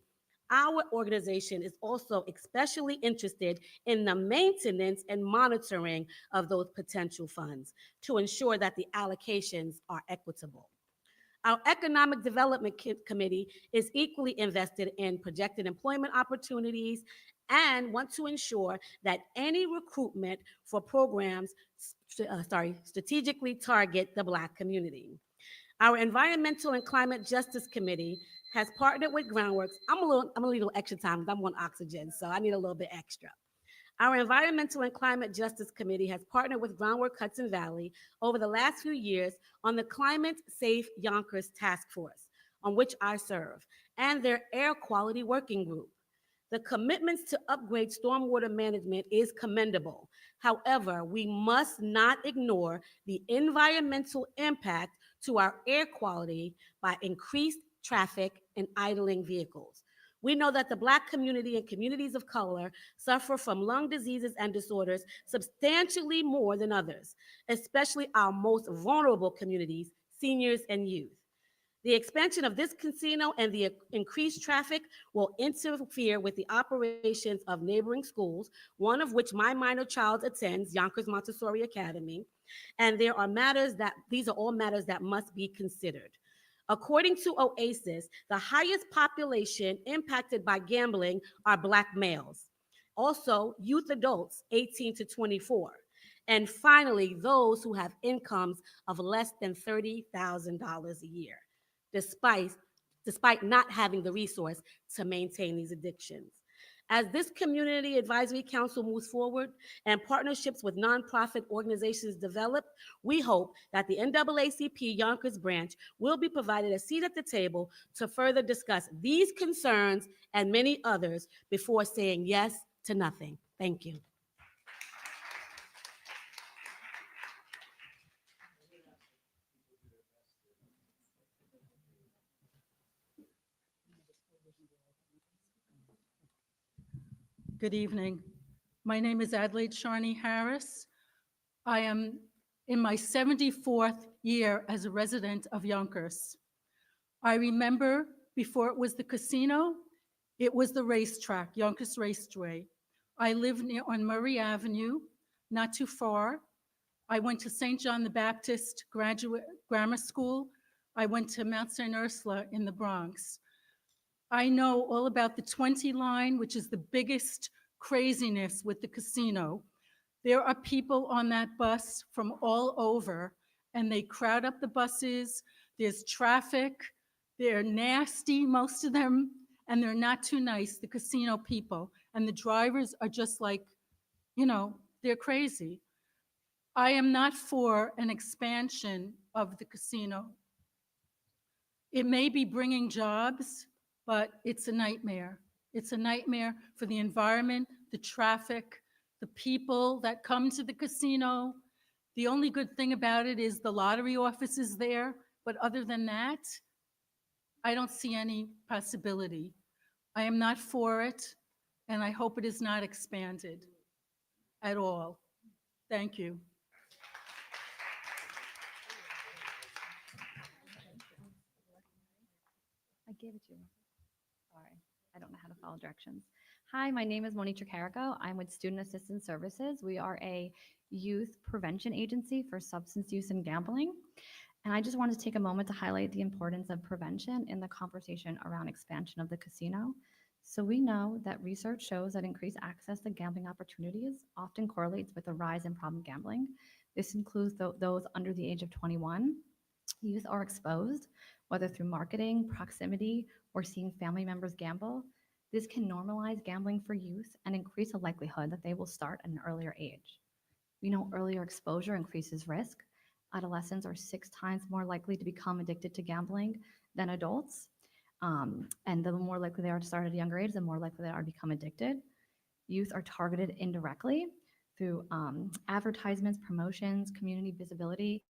our organization is also especially interested in the maintenance and monitoring of those potential funds to ensure that the allocations are equitable. Our Economic Development Committee is equally invested in projected employment opportunities and want to ensure that any recruitment for programs strategically target the Black community. Our Environmental and Climate Justice Committee has partnered with Groundworks. I'm gonna need a little extra time because I'm on oxygen, so I need a little bit extra. Our Environmental and Climate Justice Committee has partnered with Groundwork Hudson Valley over the last few years on the Climate Safe Yonkers Task Force, on which I serve, and their Air Quality Working Group. The commitments to upgrade stormwater management is commendable. However, we must not ignore the environmental impact to our air quality by increased traffic and idling vehicles. We know that the Black community and communities of color suffer from lung diseases and disorders substantially more than others, especially our most vulnerable communities, seniors and youth. The expansion of this casino and the increased traffic will interfere with the operations of neighboring schools, one of which my minor child attends, Yonkers Montessori Academy, and these are all matters that must be considered. According to OASIS, the highest population impacted by gambling are Black males. Also, youth adults 18 to 24. And finally, those who have incomes of less than $30,000 a year, despite not having the resource to maintain these addictions. As this community advisory council moves forward and partnerships with nonprofit organizations develop, we hope that the NAACP Yonkers branch will be provided a seat at the table to further discuss these concerns and many others before saying yes to nothing. Thank you. Good evening. My name is Adelaide Sharney Harris. I am in my 74th year as a resident of Yonkers. I remember before it was the casino, it was the racetrack, Yonkers Raceway. I live on Murray Avenue, not too far. I went to St. John the Baptist Graduate Grammar School. I went to Mount St. Ursula in the Bronx. I know all about the 20 line, which is the biggest craziness with the casino. There are people on that bus from all over, and they crowd up the buses. There's traffic. They're nasty, most of them, and they're not too nice, the casino people. And the drivers are just like, they're crazy. I am not for an expansion of the casino. It may be bringing jobs, but it's a nightmare. It's a nightmare for the environment, the traffic, the people that come to the casino. The only good thing about it is the lottery office is there, but other than that, I don't see any possibility. I am not for it, and I hope it is not expanded at all. Thank you. I gave it to you. Sorry, I don't know how to follow directions. Hi, my name is Monique Tricarico. I'm with Student Assistance Services. We are a youth prevention agency for substance use and gambling. And I just wanted to take a moment to highlight the importance of prevention in the conversation around expansion of the casino. So we know that research shows that increased access to gambling opportunities often correlates with a rise in problem gambling. This includes those under the age of 21. Youth are exposed, whether through marketing, proximity, or seeing family members gamble. This can normalize gambling for youth and increase the likelihood that they will start at an earlier age. We know earlier exposure increases risk. Adolescents are 6 times more likely to become addicted to gambling than adults. And the more likely they are to start at a younger age, the more likely they are to become addicted. Youth are targeted indirectly through advertisements, promotions, community visibility,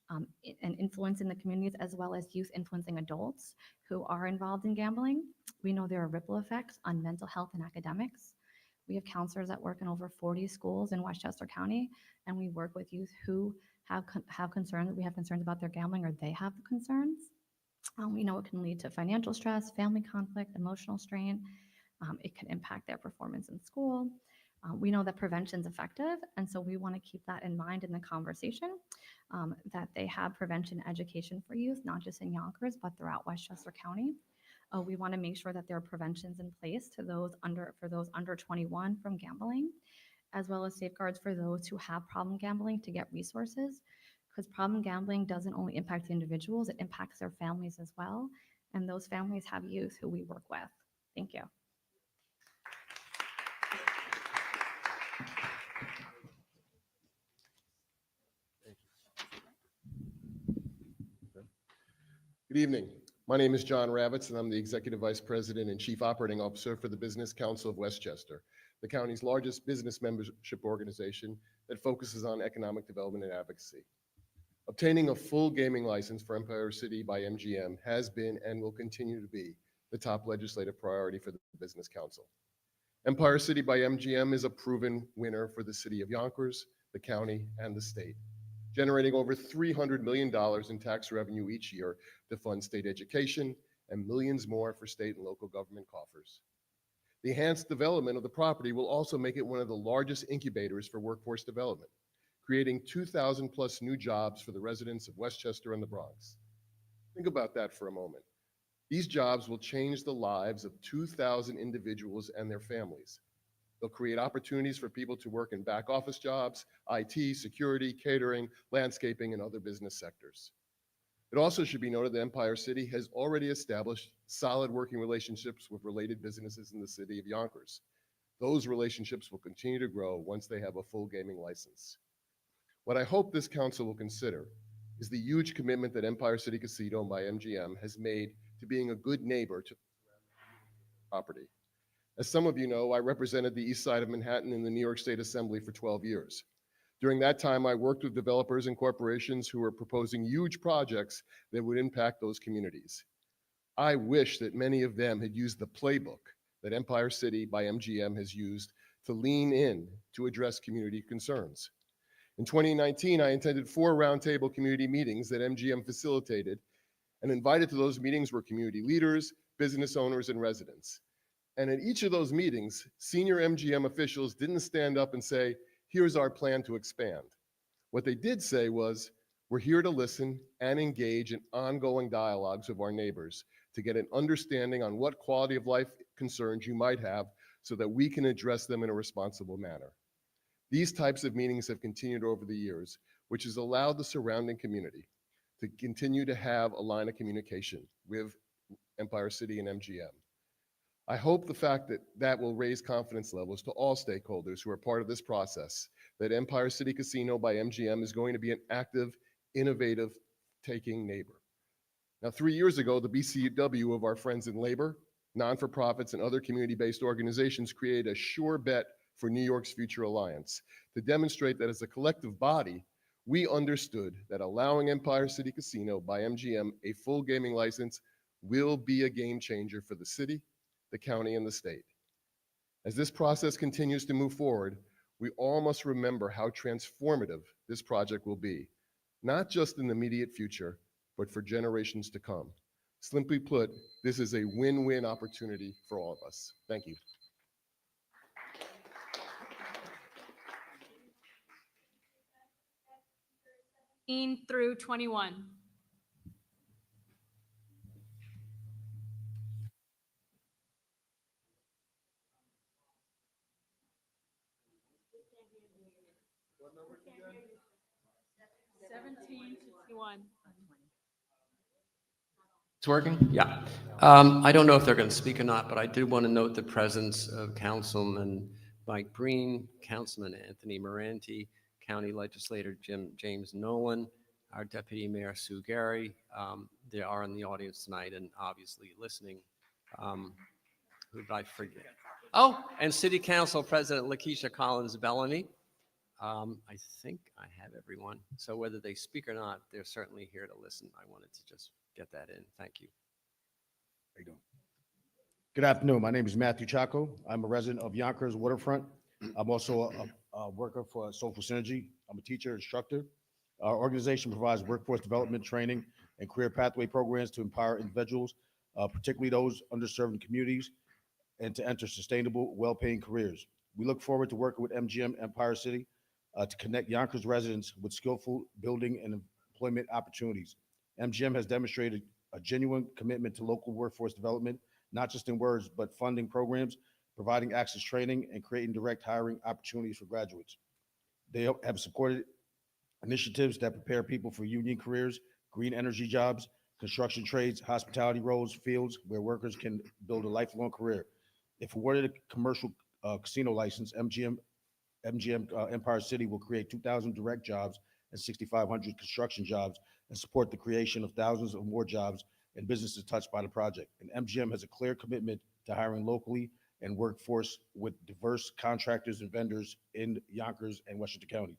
and influence in the communities, as well as youth influencing adults who are involved in gambling. We know there are ripple effects on mental health and academics. We have counselors that work in over 40 schools in Westchester County, and we work with youth who have concerns. We have concerns about their gambling, or they have the concerns. We know it can lead to financial stress, family conflict, emotional strain. It can impact their performance in school. We know that prevention is effective, and so we want to keep that in mind in the conversation, that they have prevention education for youth, not just in Yonkers, but throughout Westchester County. We want to make sure that there are preventions in place for those under 21 from gambling, as well as safeguards for those who have problem gambling to get resources. because problem gambling doesn't only impact the individuals, it impacts their families as well. And those families have youth who we work with. Thank you. Good evening. My name is John Ravitz, and I'm the Executive Vice President and Chief Operating Officer for the Business Council of Westchester, the county's largest business membership organization that focuses on economic development and advocacy. Obtaining a full gaming license for Empire City by MGM has been and will continue to be the top legislative priority for the Business Council. Empire City by MGM is a proven winner for the city of Yonkers, the county, and the state, generating over $300 million in tax revenue each year to fund state education and millions more for state and local government coffers. The enhanced development of the property will also make it one of the largest incubators for workforce development, creating 2,000 plus new jobs for the residents of Westchester and the Bronx. Think about that for a moment. These jobs will change the lives of 2,000 individuals and their families. They'll create opportunities for people to work in back office jobs, IT, security, catering, landscaping, and other business sectors. It also should be noted that Empire City has already established solid working relationships with related businesses in the city of Yonkers. Those relationships will continue to grow once they have a full gaming license. What I hope this council will consider is the huge commitment that Empire City Casino by MGM has made to being a good neighbor to property. As some of you know, I represented the east side of Manhattan in the New York State Assembly for 12 years. During that time, I worked with developers and corporations who were proposing huge projects that would impact those communities. I wish that many of them had used the playbook that Empire City by MGM has used to lean in to address community concerns. In 2019, I attended 4 roundtable community meetings that MGM facilitated, and invited to those meetings were community leaders, business owners, and residents. And at each of those meetings, senior MGM officials didn't stand up and say, here's our plan to expand. What they did say was, we're here to listen and engage in ongoing dialogues with our neighbors to get an understanding on what quality of life concerns you might have so that we can address them in a responsible manner. These types of meetings have continued over the years, which has allowed the surrounding community to continue to have a line of communication with Empire City and MGM. I hope the fact that that will raise confidence levels to all stakeholders who are part of this process, that Empire City Casino by MGM is going to be an active, innovative, taking neighbor. Now, 3 years ago, the BCW of our friends in labor, non-for-profits, and other community-based organizations created a sure bet for New York's Future Alliance to demonstrate that as a collective body, we understood that allowing Empire City Casino by MGM a full gaming license will be a game changer for the city, the county, and the state. As this process continues to move forward, we all must remember how transformative this project will be, not just in the immediate future, but for generations to come. Simply put, this is a win-win opportunity for all of us. Thank you. Through 21. What number again? 17 to 21. It's working? Yeah. I don't know if they're going to speak or not, but I did want to note the presence of Councilman Mike Breen, Councilman Anthony Moranti, County Legislator James Nolan, our Deputy Mayor Sue Gary. They are in the audience tonight and obviously listening. Who did I forget? Oh, and City Council President Lakeisha Collins Bellamy. I think I have everyone. So whether they speak or not, they're certainly here to listen. I wanted to just get that in. Thank you. How you doing? Good afternoon. My name is Matthew Chaco. I'm a resident of Yonkers Waterfront. I'm also a worker for Soulful Synergy. I'm a teacher, instructor. Our organization provides workforce development, training, and career pathway programs to empower individuals, particularly those underserved in communities, and to enter sustainable, well-paying careers. We look forward to working with MGM Empire City to connect Yonkers residents with skillful building and employment opportunities. MGM has demonstrated a genuine commitment to local workforce development, not just in words, but funding programs, providing access training, and creating direct hiring opportunities for graduates. They have supported initiatives that prepare people for union careers, green energy jobs, construction trades, hospitality roles, fields where workers can build a lifelong career. If awarded a commercial casino license, MGM Empire City will create 2,000 direct jobs and 6,500 construction jobs and support the creation of thousands of more jobs and businesses touched by the project. And MGM has a clear commitment to hiring locally and workforce with diverse contractors and vendors in Yonkers and Westchester County.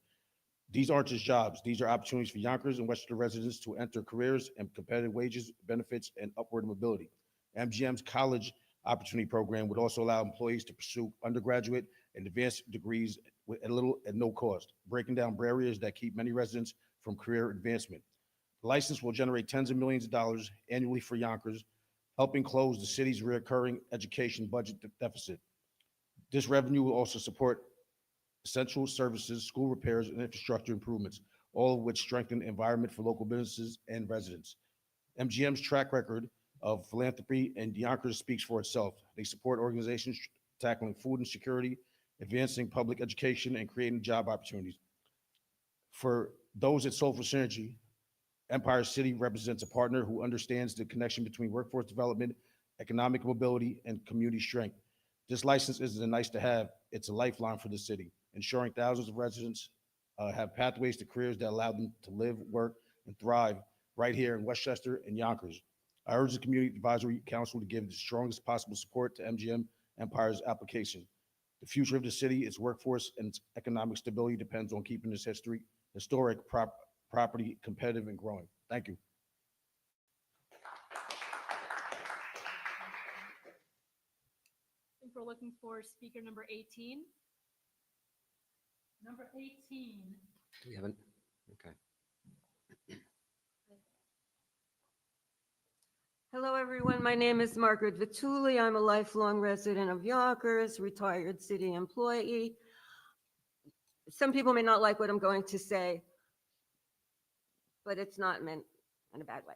These aren't just jobs. These are opportunities for Yonkers and Westchester residents to enter careers and competitive wages, benefits, and upward mobility. MGM's College Opportunity Program would also allow employees to pursue undergraduate and advanced degrees at little and no cost, breaking down barriers that keep many residents from career advancement. The license will generate tens of millions of dollars annually for Yonkers, helping close the city's recurring education budget deficit. This revenue will also support essential services, school repairs, and infrastructure improvements, all of which strengthen the environment for local businesses and residents. MGM's track record of philanthropy and Yonkers speaks for itself. They support organizations tackling food insecurity, advancing public education, and creating job opportunities. For those at Soulful Synergy, Empire City represents a partner who understands the connection between workforce development, economic mobility, and community strength. This license isn't a nice to have, it's a lifeline for the city, ensuring thousands of residents have pathways to careers that allow them to live, work, and thrive right here in Westchester and Yonkers. I urge the Community Advisory Council to give the strongest possible support to MGM Empire's application. The future of the city, its workforce, and its economic stability depends on keeping this historic property competitive and growing. Thank you. I think we're looking for speaker number 18. Number 18. Do we have an, okay. Hello, everyone. My name is Margaret Vituli. I'm a lifelong resident of Yonkers, retired city employee. Some people may not like what I'm going to say, but it's not meant in a bad way.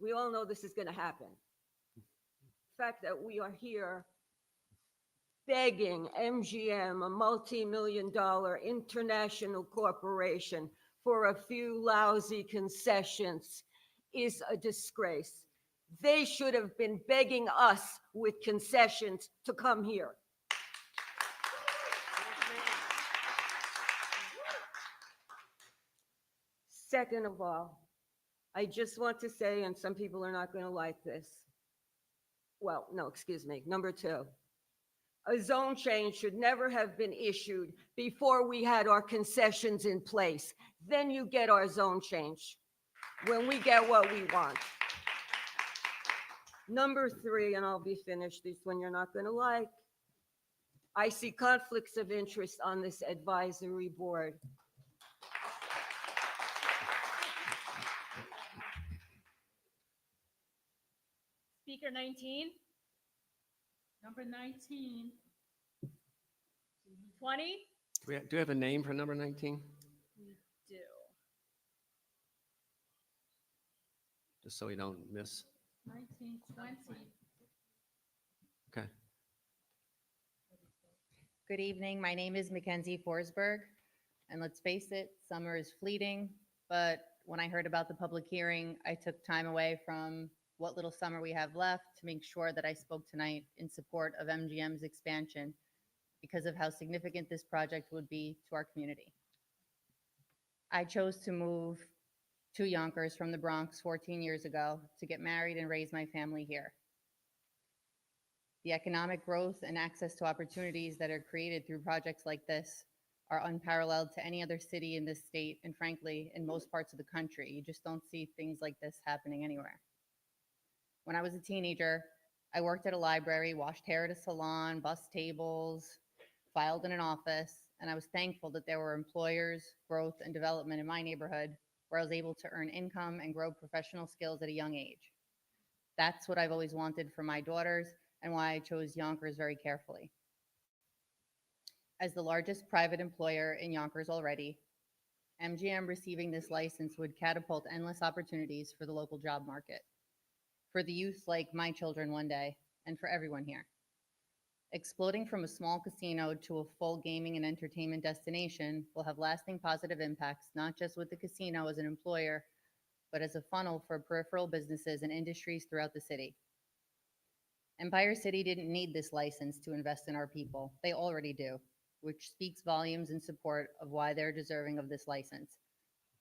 We all know this is going to happen. The fact that we are here begging MGM, a multi-million-dollar international corporation, for a few lousy concessions is a disgrace. They should have been begging us with concessions to come here. Second of all, I just want to say, and some people are not going to like this. Well, no, excuse me. Number two, a zone change should never have been issued before we had our concessions in place. Then you get our zone change when we get what we want. Number three, and I'll be finished, this one you're not going to like. I see conflicts of interest on this advisory board. Speaker 19. Number 19. 20. Do we have a name for number 19? We do. Just so we don't miss. 19, 20. Okay. Good evening. My name is Mackenzie Forsberg. And let's face it, summer is fleeting. But when I heard about the public hearing, I took time away from what little summer we have left to make sure that I spoke tonight in support of MGM's expansion because of how significant this project would be to our community. I chose to move to Yonkers from the Bronx 14 years ago to get married and raise my family here. The economic growth and access to opportunities that are created through projects like this are unparalleled to any other city in this state, and frankly, in most parts of the country. You just don't see things like this happening anywhere. When I was a teenager, I worked at a library, washed hair at a salon, bussed tables, filed in an office, and I was thankful that there were employers, growth, and development in my neighborhood where I was able to earn income and grow professional skills at a young age. That's what I've always wanted for my daughters and why I chose Yonkers very carefully. As the largest private employer in Yonkers already, MGM receiving this license would catapult endless opportunities for the local job market, for the youth like my children one day, and for everyone here. Exploding from a small casino to a full gaming and entertainment destination will have lasting positive impacts, not just with the casino as an employer, but as a funnel for peripheral businesses and industries throughout the city. Empire City didn't need this license to invest in our people. They already do, which speaks volumes in support of why they're deserving of this license.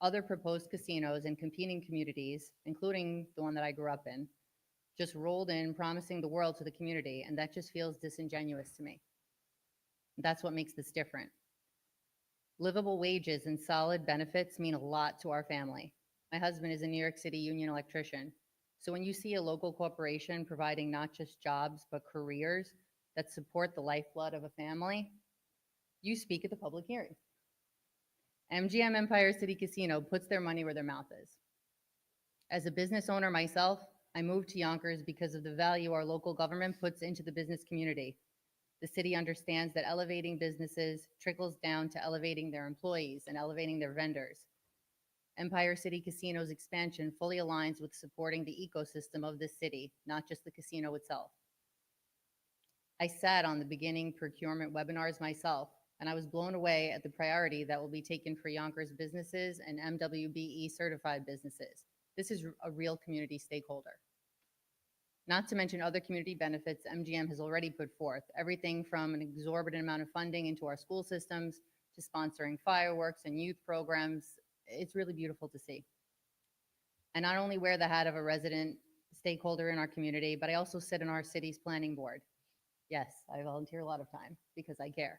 Other proposed casinos in competing communities, including the one that I grew up in, just rolled in promising the world to the community, and that just feels disingenuous to me. That's what makes this different. Livable wages and solid benefits mean a lot to our family. My husband is a New York City union electrician. So when you see a local corporation providing not just jobs, but careers that support the lifeblood of a family, you speak at the public hearing. MGM Empire City Casino puts their money where their mouth is. As a business owner myself, I moved to Yonkers because of the value our local government puts into the business community. The city understands that elevating businesses trickles down to elevating their employees and elevating their vendors. Empire City Casino's expansion fully aligns with supporting the ecosystem of this city, not just the casino itself. I sat on the beginning procurement webinars myself, and I was blown away at the priority that will be taken for Yonkers businesses and MWBE certified businesses. This is a real community stakeholder. Not to mention other community benefits MGM has already put forth, everything from an exorbitant amount of funding into our school systems to sponsoring fireworks and youth programs. It's really beautiful to see. I not only wear the hat of a resident stakeholder in our community, but I also sit on our city's planning board. Yes, I volunteer a lot of time because I care.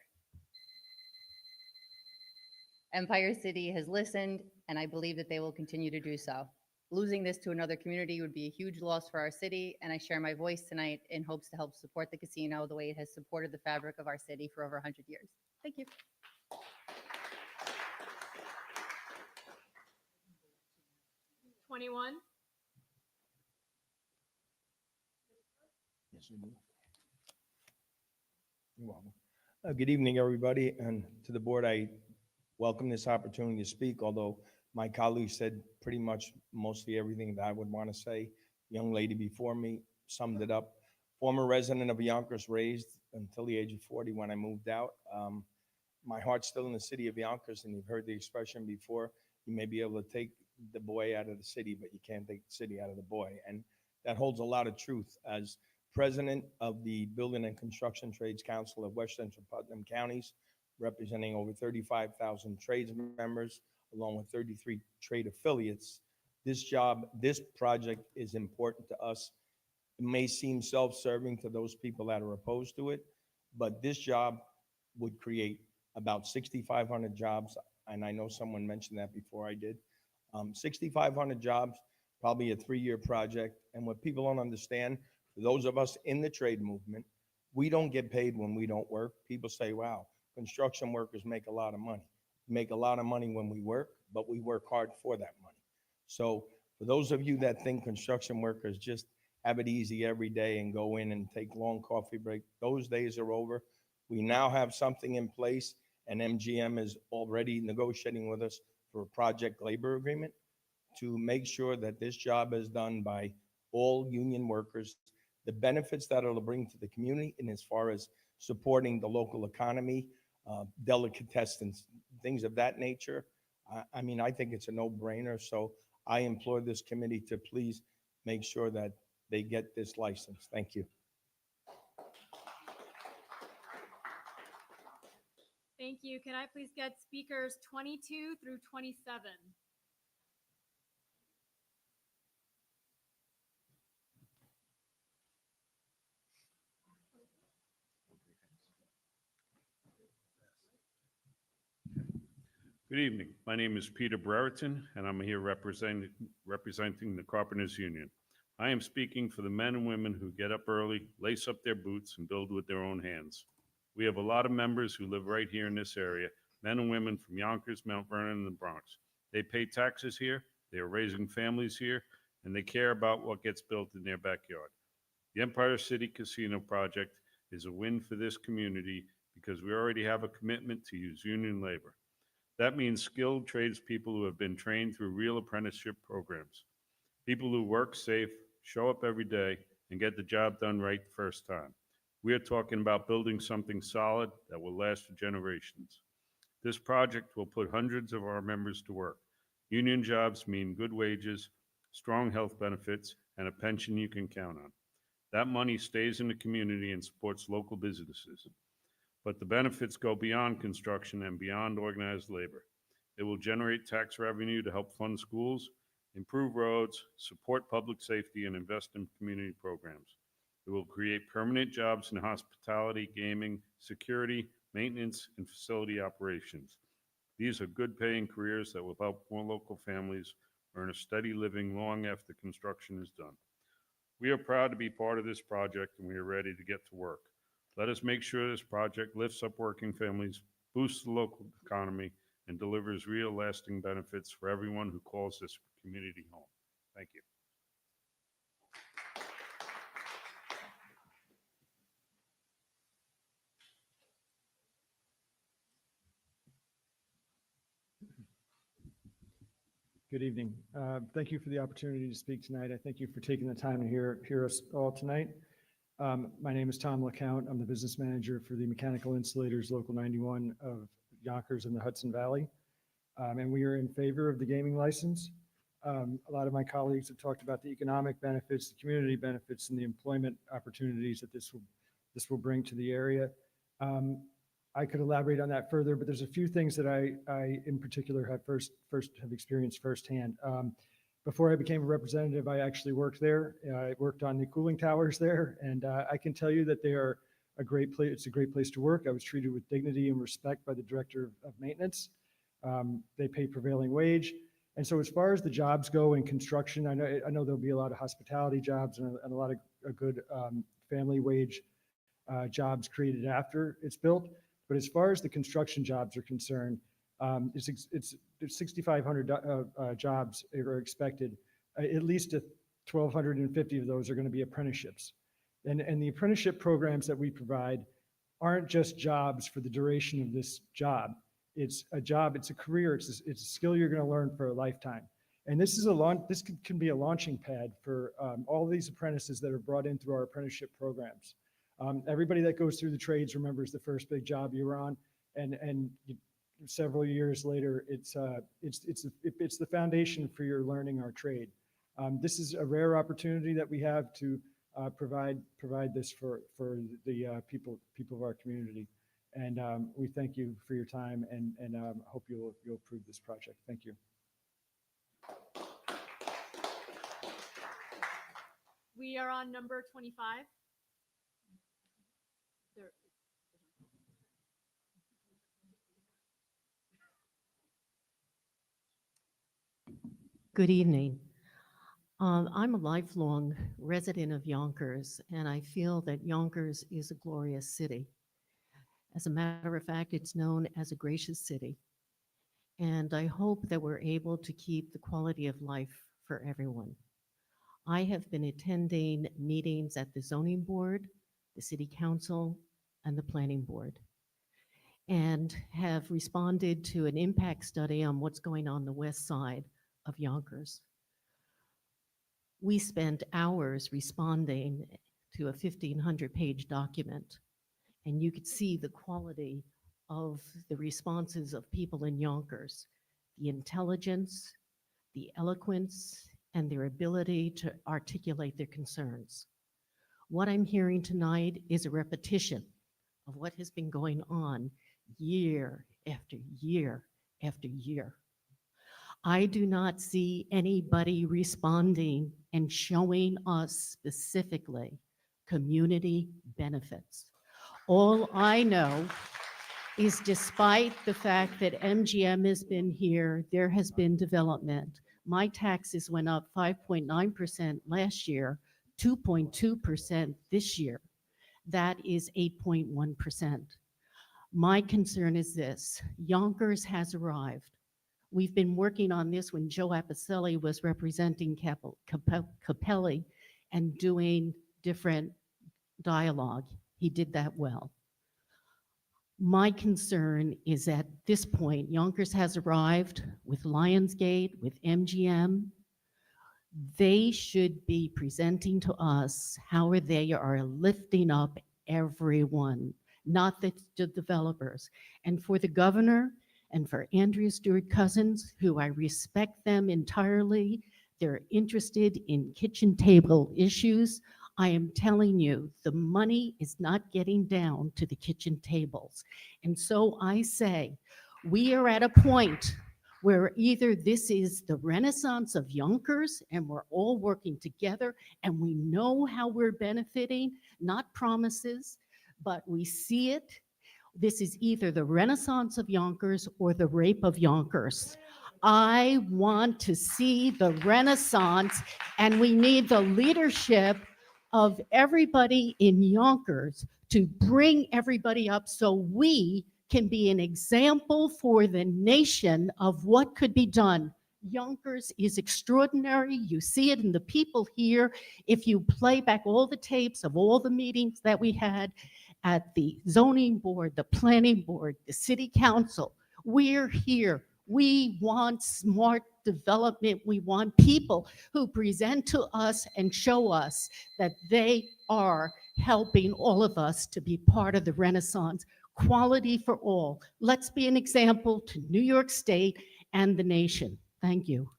Empire City has listened, and I believe that they will continue to do so. Losing this to another community would be a huge loss for our city, and I share my voice tonight in hopes to help support the casino the way it has supported the fabric of our city for over 100 years. Thank you. '21. Yes, you do. You're welcome. Good evening, everybody, and to the board, I welcome this opportunity to speak, although my colleague said pretty much mostly everything that I would want to say. The young lady before me summed it up. Former resident of Yonkers, raised until the age of 40 when I moved out. My heart's still in the city of Yonkers, and you've heard the expression before, you may be able to take the boy out of the city, but you can't take the city out of the boy. And that holds a lot of truth. As president of the Building and Construction Trades Council of West Central Putnam Counties, representing over 35,000 trades members, along with 33 trade affiliates, this project is important to us. It may seem self-serving to those people that are opposed to it, but this job would create about 6,500 jobs, and I know someone mentioned that before I did. 6,500 jobs, probably a 3-year project, and what people don't understand, for those of us in the trade movement, we don't get paid when we don't work. People say, wow, construction workers make a lot of money. We make a lot of money when we work, but we work hard for that money. So for those of you that think construction workers just have it easy every day and go in and take long coffee break, those days are over. We now have something in place, and MGM is already negotiating with us for a project labor agreement to make sure that this job is done by all union workers. The benefits that it'll bring to the community, and as far as supporting the local economy, delicatessens, things of that nature, I mean, I think it's a no-brainer. So I implore this committee to please make sure that they get this license. Thank you. Thank you. Can I please get speakers 22 through 27? Good evening. My name is Peter Brereton, and I'm here representing the Carpenters Union. I am speaking for the men and women who get up early, lace up their boots, and build with their own hands. We have a lot of members who live right here in this area, men and women from Yonkers, Mount Vernon, and the Bronx. They pay taxes here, they are raising families here, and they care about what gets built in their backyard. The Empire City Casino project is a win for this community because we already have a commitment to use union labor. That means skilled tradespeople who have been trained through real apprenticeship programs. People who work safe, show up every day, and get the job done right the first time. We are talking about building something solid that will last for generations. This project will put hundreds of our members to work. Union jobs mean good wages, strong health benefits, and a pension you can count on. That money stays in the community and supports local businesses. But the benefits go beyond construction and beyond organized labor. It will generate tax revenue to help fund schools, improve roads, support public safety, and invest in community programs. It will create permanent jobs in hospitality, gaming, security, maintenance, and facility operations. These are good-paying careers that will help more local families earn a steady living long after construction is done. We are proud to be part of this project, and we are ready to get to work. Let us make sure this project lifts up working families, boosts the local economy, and delivers real lasting benefits for everyone who calls this community home. Thank you. Good evening. Thank you for the opportunity to speak tonight. I thank you for taking the time to hear us all tonight. My name is Tom LeCount. I'm the business manager for the Mechanical Insulators Local 91 of Yonkers and the Hudson Valley. And we are in favor of the gaming license. A lot of my colleagues have talked about the economic benefits, the community benefits, and the employment opportunities that this will bring to the area. I could elaborate on that further, but there's a few things that I in particular have have experienced firsthand. Before I became a representative, I actually worked there. I worked on the cooling towers there, and I can tell you that they are a great place. It's a great place to work. I was treated with dignity and respect by the director of maintenance. They pay prevailing wage. And so as far as the jobs go in construction, I know there'll be a lot of hospitality jobs and a lot of good family wage jobs created after it's built. But as far as the construction jobs are concerned, it's 6,500 jobs are expected. At least 1,250 of those are going to be apprenticeships. And the apprenticeship programs that we provide aren't just jobs for the duration of this job. It's a job, it's a career, it's a skill you're going to learn for a lifetime. And this can be a launching pad for all these apprentices that are brought in through our apprenticeship programs. Everybody that goes through the trades remembers the first big job you were on, and several years later, it's the foundation for your learning our trade. This is a rare opportunity that we have to provide this for the people of our community, and we thank you for your time, and hope you'll approve this project. Thank you. We are on number 25. There- Good evening. I'm a lifelong resident of Yonkers, and I feel that Yonkers is a glorious city. As a matter of fact, it's known as a gracious city. And I hope that we're able to keep the quality of life for everyone. I have been attending meetings at the zoning board, the city council, and the planning board, and have responded to an impact study on what's going on the west side of Yonkers. We spent hours responding to a 1,500-page document, and you could see the quality of the responses of people in Yonkers, the intelligence, the eloquence, and their ability to articulate their concerns. What I'm hearing tonight is a repetition of what has been going on year after year after year. I do not see anybody responding and showing us specifically community benefits. All I know is despite the fact that MGM has been here, there has been development. My taxes went up 5.9% last year, 2.2% this year. That is 8.1%. My concern is this: Yonkers has arrived. We've been working on this when Joe Apicelli was representing Capelli and doing different dialogue. He did that well. My concern is at this point, Yonkers has arrived with Lionsgate, with MGM. They should be presenting to us how they are lifting up everyone, not the developers. And for the governor and for Andrea Stewart Cousins, who I respect them entirely, they're interested in kitchen table issues. I am telling you, the money is not getting down to the kitchen tables. And so I say, we are at a point where either this is the renaissance of Yonkers and we're all working together and we know how we're benefiting, not promises, but we see it. This is either the renaissance of Yonkers or the rape of Yonkers. I want to see the renaissance, and we need the leadership of everybody in Yonkers to bring everybody up so we can be an example for the nation of what could be done. Yonkers is extraordinary. You see it in the people here. If you play back all the tapes of all the meetings that we had at the zoning board, the planning board, the city council, we're here. We want smart development. We want people who present to us and show us that they are helping all of us to be part of the renaissance. Quality for all. Let's be an example to New York State and the nation. Thank you.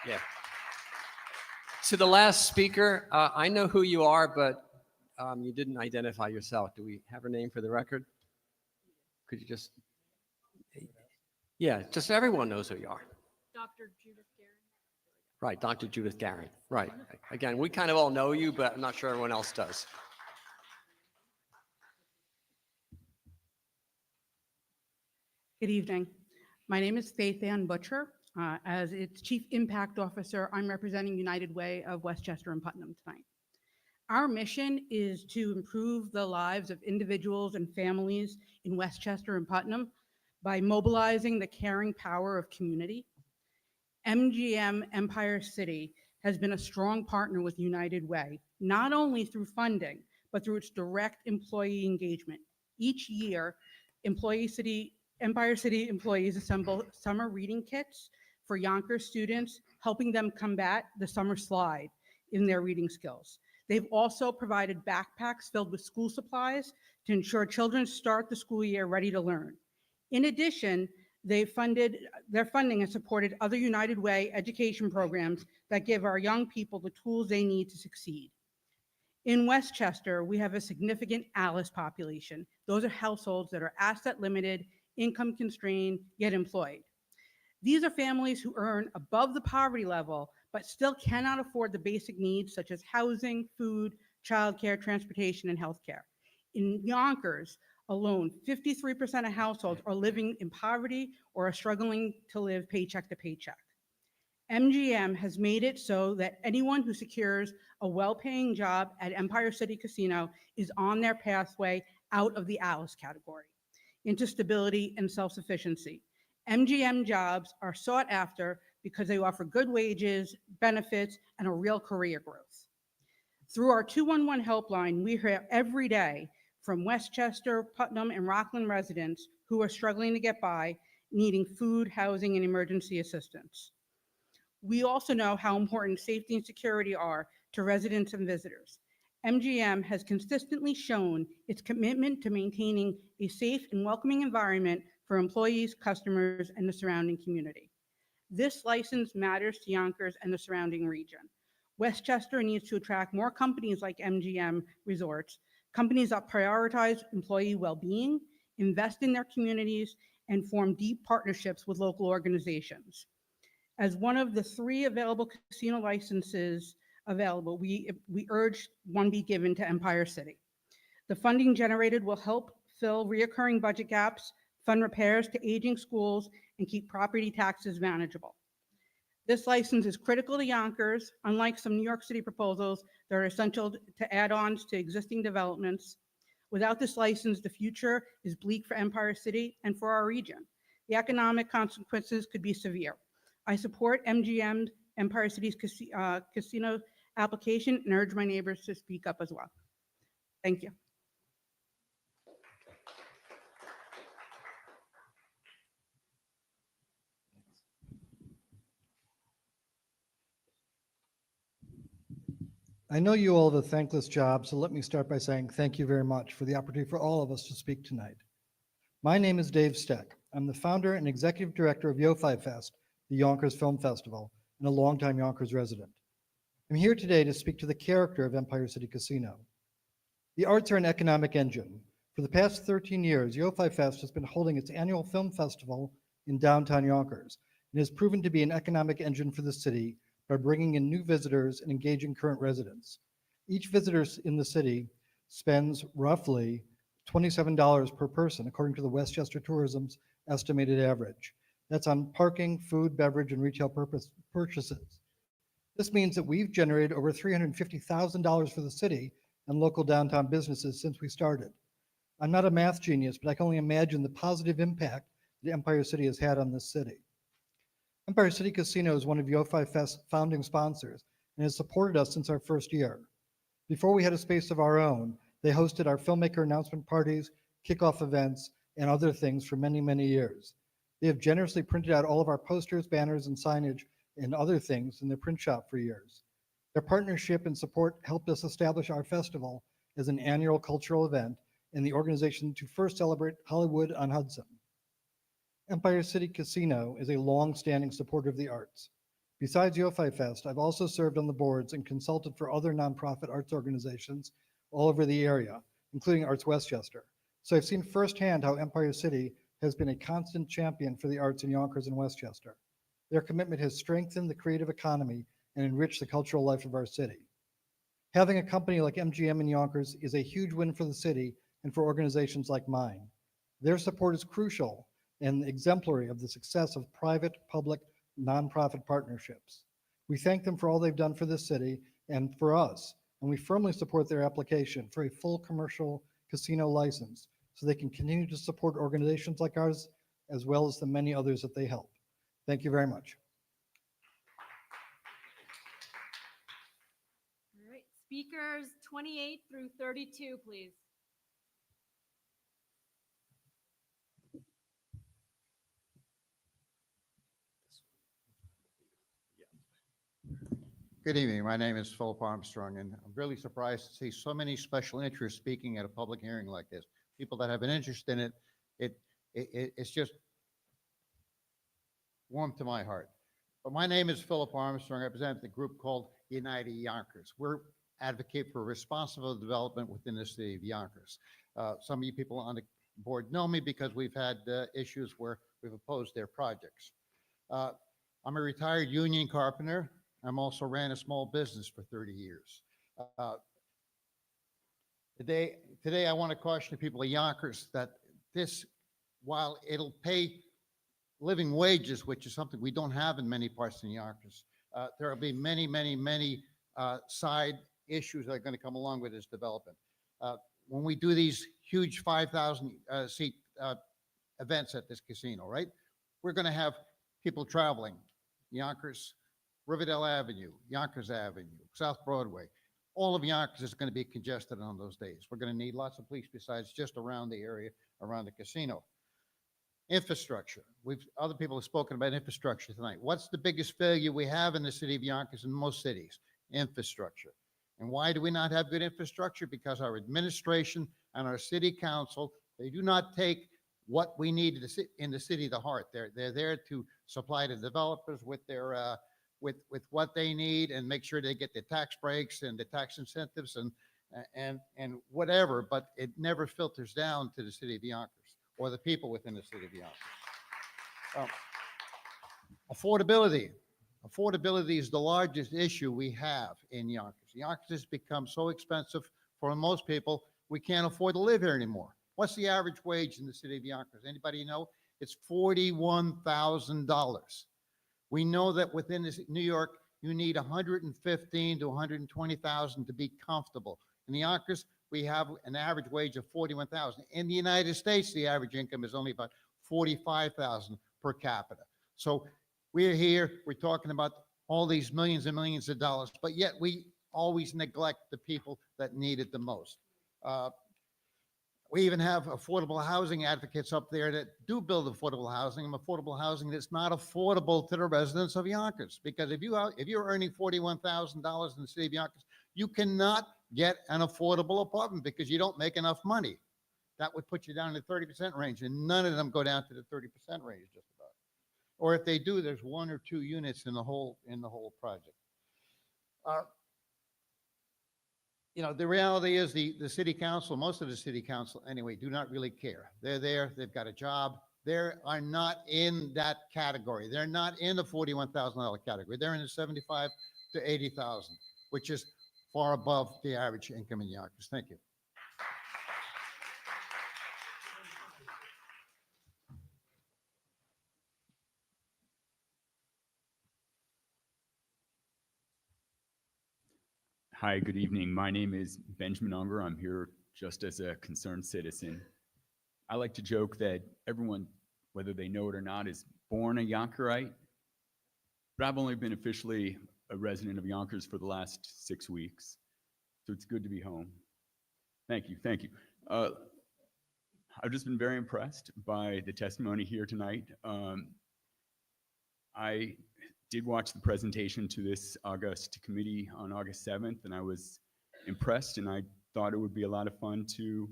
Yeah. To the last speaker, I know who you are, but you didn't identify yourself. Do we have a name for the record? Could you just, yeah, just so everyone knows who you are. Dr. Judith Guerin. Right, Dr. Judith Guerin. Right. Again, we kind of all know you, but I'm not sure everyone else does. Good evening. My name is Faith Ann Butcher. As its Chief Impact Officer, I'm representing United Way of Westchester and Putnam tonight. Our mission is to improve the lives of individuals and families in Westchester and Putnam by mobilizing the caring power of community. MGM Empire City has been a strong partner with United Way, not only through funding, but through its direct employee engagement. Each year, Empire City employees assemble summer reading kits for Yonkers students, helping them combat the summer slide in their reading skills. They've also provided backpacks filled with school supplies to ensure children start the school year ready to learn. In addition, their funding has supported other United Way education programs that give our young people the tools they need to succeed. In Westchester, we have a significant ALICE population. Those are households that are asset limited, income constrained, yet employed. These are families who earn above the poverty level, but still cannot afford the basic needs such as housing, food, childcare, transportation, and healthcare. In Yonkers alone, 53% of households are living in poverty or are struggling to live paycheck to paycheck. MGM has made it so that anyone who secures a well-paying job at Empire City Casino is on their pathway out of the ALICE category into stability and self-sufficiency. MGM jobs are sought after because they offer good wages, benefits, and a real career growth. Through our 211 helpline, we hear every day from Westchester, Putnam, and Rockland residents who are struggling to get by, needing food, housing, and emergency assistance. We also know how important safety and security are to residents and visitors. MGM has consistently shown its commitment to maintaining a safe and welcoming environment for employees, customers, and the surrounding community. This license matters to Yonkers and the surrounding region. Westchester needs to attract more companies like MGM Resorts, companies that prioritize employee well-being, invest in their communities, and form deep partnerships with local organizations. As one of the 3 available casino licenses available, we urge one be given to Empire City. The funding generated will help fill reoccurring budget gaps, fund repairs to aging schools, and keep property taxes manageable. This license is critical to Yonkers, unlike some New York City proposals that are essential to add-ons to existing developments. Without this license, the future is bleak for Empire City and for our region. The economic consequences could be severe. I support MGM Empire City's casino application and urge my neighbors to speak up as well. Thank you. I know you all have a thankless job, so let me start by saying thank you very much for the opportunity for all of us to speak tonight. My name is Dave Steck. I'm the founder and executive director of Yo-Fi Fest, the Yonkers Film Festival, and a longtime Yonkers resident. I'm here today to speak to the character of Empire City Casino. The arts are an economic engine. For the past 13 years, Yo-Fi Fest has been holding its annual film festival in downtown Yonkers and has proven to be an economic engine for the city by bringing in new visitors and engaging current residents. Each visitor in the city spends roughly $27 per person, according to the Westchester Tourism's estimated average. That's on parking, food, beverage, and retail purchases. This means that we've generated over $350,000 for the city and local downtown businesses since we started. I'm not a math genius, but I can only imagine the positive impact that Empire City has had on this city. Empire City Casino is one of Yo-Fi Fest's founding sponsors and has supported us since our first year. Before we had a space of our own, they hosted our filmmaker announcement parties, kickoff events, and other things for many, many years. They have generously printed out all of our posters, banners, and signage and other things in their print shop for years. Their partnership and support helped us establish our festival as an annual cultural event and the organization to first celebrate Hollywood on Hudson. Empire City Casino is a long-standing supporter of the arts. Besides Yo-Fi Fest, I've also served on the boards and consulted for other nonprofit arts organizations all over the area, including Arts Westchester. So I've seen firsthand how Empire City has been a constant champion for the arts in Yonkers and Westchester. Their commitment has strengthened the creative economy and enriched the cultural life of our city. Having a company like MGM in Yonkers is a huge win for the city and for organizations like mine. Their support is crucial and exemplary of the success of private-public nonprofit partnerships. We thank them for all they've done for this city and for us, and we firmly support their application for a full commercial casino license so they can continue to support organizations like ours as well as the many others that they help. Thank you very much. All right, speakers 28 through 32, please. Good evening. My name is Philip Armstrong, and I'm really surprised to see so many special interests speaking at a public hearing like this. People that have an interest in it, it's just warm to my heart. But my name is Philip Armstrong. I represent the group called United Yonkers. We're advocate for responsible development within the city of Yonkers. Some of you people on the board know me because we've had issues where we've opposed their projects. I'm a retired union carpenter. I'm also ran a small business for 30 years. Today I want to caution the people of Yonkers that this, while it'll pay living wages, which is something we don't have in many parts of Yonkers, there will be many side issues that are going to come along with this development. When we do these huge 5,000 seat events at this casino, right? We're going to have people traveling Yonkers, Riverdale Avenue, Yonkers Avenue, South Broadway. All of Yonkers is going to be congested on those days. We're going to need lots of police besides just around the area, around the casino. Infrastructure. Other people have spoken about infrastructure tonight. What's the biggest failure we have in the city of Yonkers and most cities? Infrastructure. And why do we not have good infrastructure? Because our administration and our city council, they do not take what we need in the city to heart. They're there to supply the developers with their with what they need and make sure they get the tax breaks and the tax incentives and whatever, but it never filters down to the city of Yonkers or the people within the city of Yonkers. Affordability. Affordability is the largest issue we have in Yonkers. Yonkers has become so expensive for most people, we can't afford to live here anymore. What's the average wage in the city of Yonkers? Anybody know? It's $41,000. We know that within New York, you need 115 to 120,000 to be comfortable. In the Yonkers, we have an average wage of 41,000. In the United States, the average income is only about 45,000 per capita. So we're here, we're talking about all these millions and millions of dollars, but yet we always neglect the people that need it the most. We even have affordable housing advocates up there that do build affordable housing that's not affordable to the residents of Yonkers. Because if you're earning $41,000 in the city of Yonkers, You cannot get an affordable apartment because you don't make enough money. That would put you down in the 30% range, and none of them go down to the 30% range just about. Or if they do, there's 1 or 2 units in the whole project. You know, the reality is the city council, most of the city council anyway, do not really care. They're there, they've got a job. They are not in that category. They're not in the $41,000 category. They're in the 75 to 80,000, which is far above the average income in Yonkers. Thank you. Hi, good evening. My name is Benjamin Unger. I'm here just as a concerned citizen. I like to joke that everyone, whether they know it or not, is born a Yonkerite, but I've only been officially a resident of Yonkers for the last 6 weeks, so it's good to be home. Thank you, thank you. I've just been very impressed by the testimony here tonight. I did watch the presentation to this August committee on August 7th, and I was impressed, and I thought it would be a lot of fun to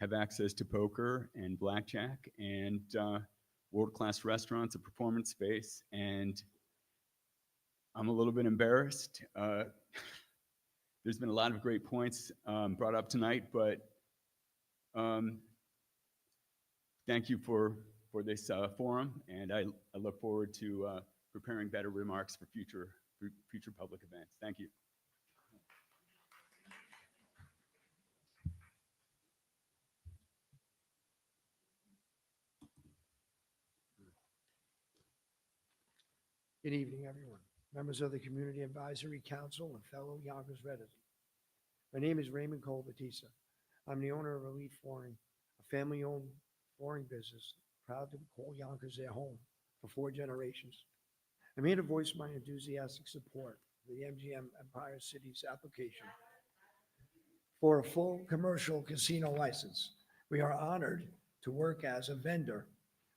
have access to poker and blackjack and world-class restaurants, a performance space, and I'm a little bit embarrassed. There's been a lot of great points brought up tonight, but thank you for this forum, and I look forward to preparing better remarks for future public events. Thank you. Good evening, everyone. Members of the Community Advisory Council and fellow Yonkers residents. My name is Raymond Cole Batista. I'm the owner of Elite Flooring, a family-owned flooring business, proud to call Yonkers their home for 4 generations. I'm here to voice my enthusiastic support for the MGM Empire City's application for a full commercial casino license. We are honored to work as a vendor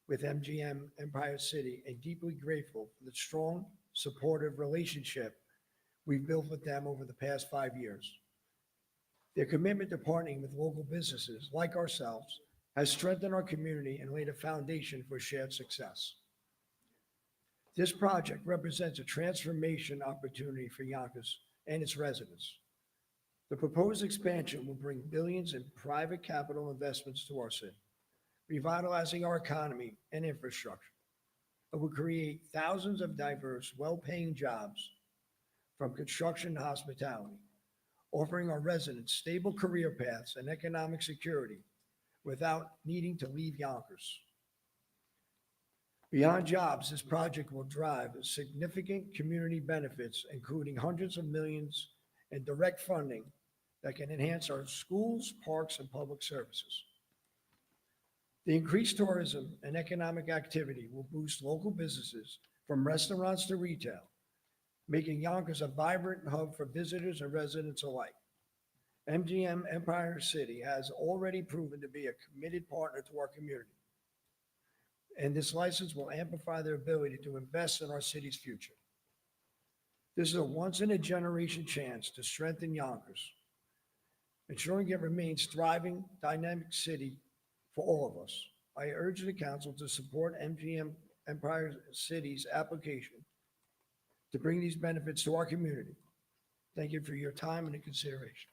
with MGM Empire City and deeply grateful for the strong, supportive relationship we've built with them over the past 5 years. Their commitment to partnering with local businesses like ourselves has strengthened our community and laid a foundation for shared success. This project represents a transformation opportunity for Yonkers and its residents. The proposed expansion will bring billions in private capital investments to our city, revitalizing our economy and infrastructure. It will create thousands of diverse, well-paying jobs from construction to hospitality, offering our residents stable career paths and economic security without needing to leave Yonkers. Beyond jobs, this project will drive significant community benefits, including hundreds of millions in direct funding that can enhance our schools, parks, and public services. The increased tourism and economic activity will boost local businesses from restaurants to retail, making Yonkers a vibrant hub for visitors and residents alike. MGM Empire City has already proven to be a committed partner to our community, and this license will amplify their ability to invest in our city's future. This is a once-in-a-generation chance to strengthen Yonkers, ensuring it remains a thriving, dynamic city for all of us. I urge the council to support MGM Empire City's application to bring these benefits to our community. Thank you for your time and consideration.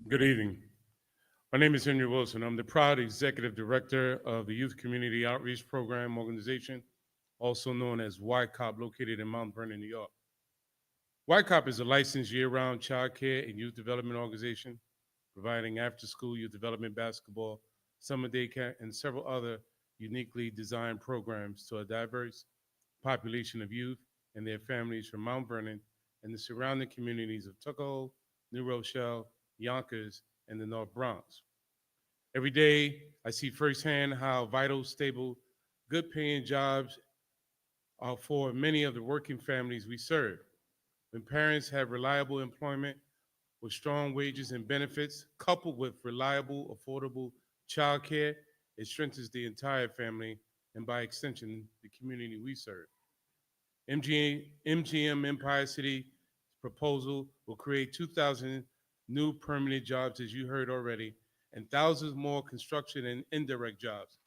Good evening. My name is Henry Wilson. I'm the proud executive director of the Youth Community Outreach Program organization, also known as YCOP, located in Mount Vernon, New York. YCOP is a licensed year-round child care and youth development organization, providing after-school youth development, basketball, summer day camp, and several other uniquely designed programs to a diverse population of youth and their families from Mount Vernon and the surrounding communities of Tuckahoe, New Rochelle, Yonkers, and the North Bronx. Every day, I see firsthand how vital, stable, good-paying jobs are for many of the working families we serve. When parents have reliable employment with strong wages and benefits, coupled with reliable, affordable childcare, it strengthens the entire family and by extension, the community we serve. MGM Empire City proposal will create 2,000 new permanent jobs, as you heard already, and thousands more construction and indirect jobs.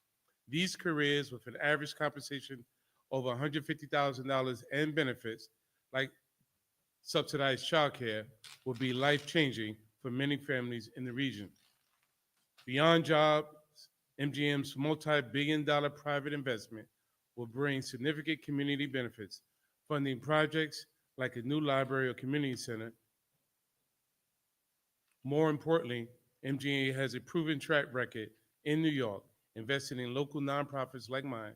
These careers with an average compensation over $150,000 and benefits, like subsidized childcare, will be life-changing for many families in the region. Beyond jobs, MGM's multi-billion-dollar private investment will bring significant community benefits, funding projects like a new library or community center. More importantly, MGA has a proven track record in New York, investing in local nonprofits like mine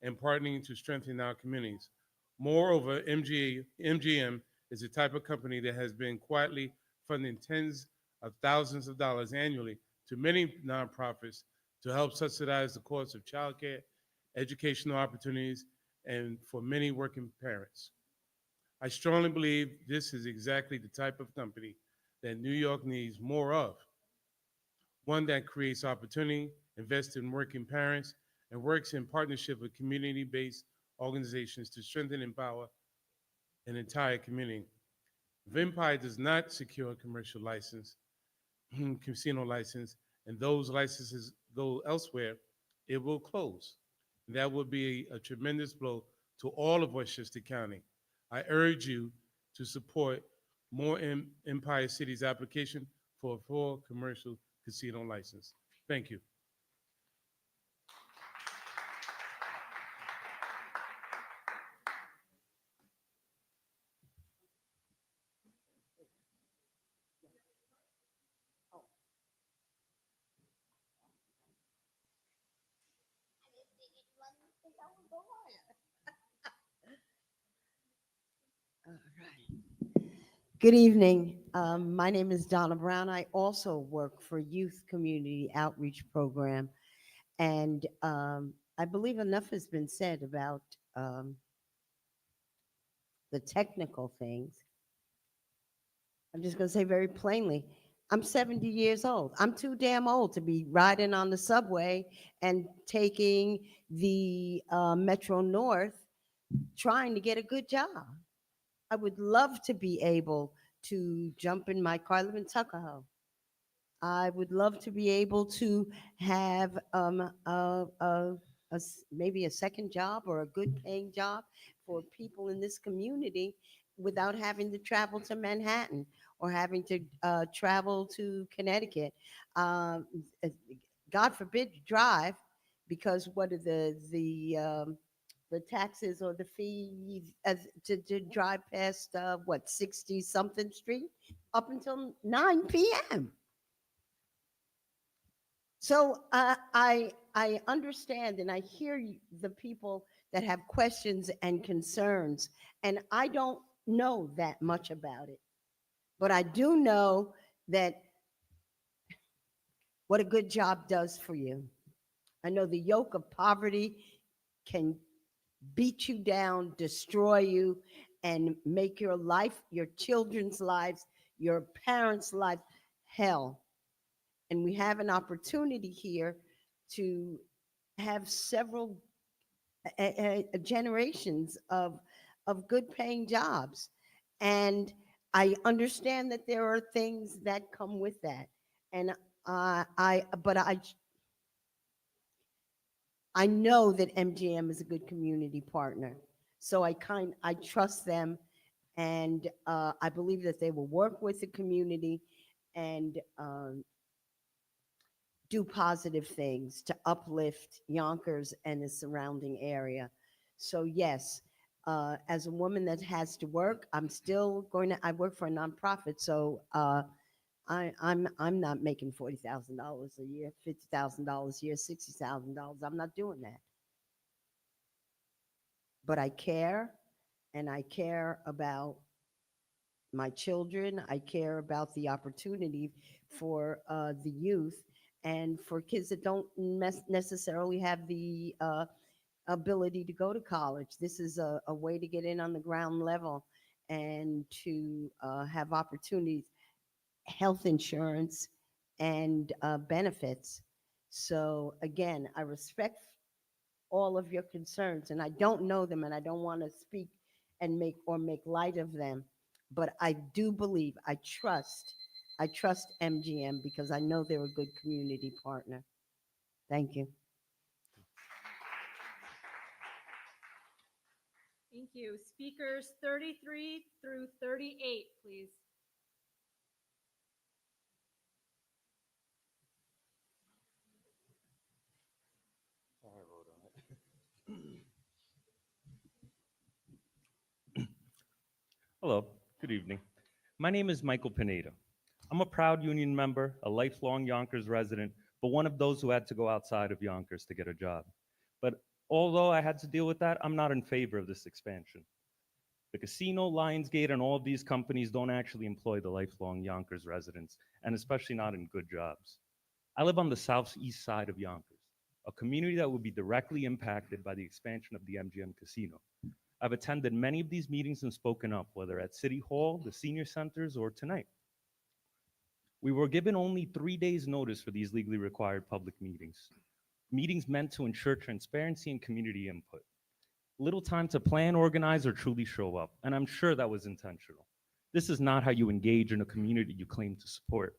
and partnering to strengthen our communities. Moreover, MGM is the type of company that has been quietly funding tens of thousands of dollars annually to many nonprofits to help subsidize the cost of childcare, educational opportunities, and for many working parents. I strongly believe this is exactly the type of company that New York needs more of. One that creates opportunity, invests in working parents, and works in partnership with community-based organizations to strengthen and empower an entire community. If Empire does not secure a commercial license, casino license, and those licenses go elsewhere, it will close. That would be a tremendous blow to all of Westchester County. I urge you to support more Empire City's application for a full commercial casino license. Thank you. All right. Good evening. My name is Donna Brown. I also work for Youth Community Outreach Program. And I believe enough has been said about the technical things. I'm just going to say very plainly, I'm 70 years old. I'm too damn old to be riding on the subway and taking the Metro North trying to get a good job. I would love to be able to jump in my car. I live in Tuckahoe. I would love to be able to have maybe a second job or a good paying job for people in this community without having to travel to Manhattan or having to travel to Connecticut. Um, uh, God forbid you drive, because what are the taxes or the fees to drive past what 60 something street up until 9 p.m. So I understand and I hear the people that have questions and concerns, and I don't know that much about it, but I do know that what a good job does for you. I know the yoke of poverty can beat you down, destroy you, and make your life, your children's lives, your parents' life hell. And we have an opportunity here to have several generations of good paying jobs. And I understand that there are things that come with that. And I know that MGM is a good community partner. So I trust them, and I believe that they will work with the community and do positive things to uplift Yonkers and the surrounding area. So yes, as a woman that has to work, I work for a nonprofit, so I'm not making $40,000 a year, $50,000 a year, $60,000. I'm not doing that. But I care, and I care about my children. I care about the opportunity for the youth and for kids that don't necessarily have the ability to go to college. This is a way to get in on the ground level and to have opportunities, health insurance, and benefits. So again, I respect all of your concerns, and I don't know them, and I don't want to speak and make light of them. But I do believe, I trust MGM because I know they're a good community partner. Thank you. Thank you. Speakers 33 through 38, please. Hello, good evening. My name is Michael Pineda. I'm a proud union member, a lifelong Yonkers resident, but one of those who had to go outside of Yonkers to get a job. But although I had to deal with that, I'm not in favor of this expansion. The casino, Lionsgate, and all of these companies don't actually employ the lifelong Yonkers residents, and especially not in good jobs. I live on the southeast side of Yonkers, a community that would be directly impacted by the expansion of the MGM casino. I've attended many of these meetings and spoken up, whether at City Hall, the senior centers, or tonight. We were given only 3 days' notice for these legally required public meetings. Meetings meant to ensure transparency and community input. Little time to plan, organize, or truly show up, and I'm sure that was intentional. This is not how you engage in a community you claim to support.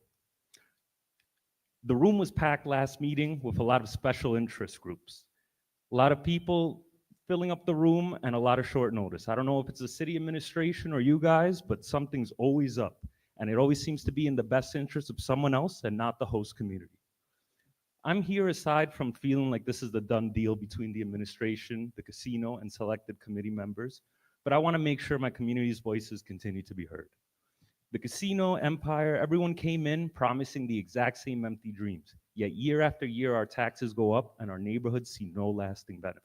The room was packed last meeting with a lot of special interest groups. A lot of people filling up the room and a lot of short notice. I don't know if it's the city administration or you guys, but something's always up. And it always seems to be in the best interest of someone else and not the host community. I'm here aside from feeling like this is the done deal between the administration, the casino, and selected committee members, but I want to make sure my community's voices continue to be heard. The casino, Empire, everyone came in promising the exact same empty dreams, yet year after year our taxes go up and our neighborhoods see no lasting benefits.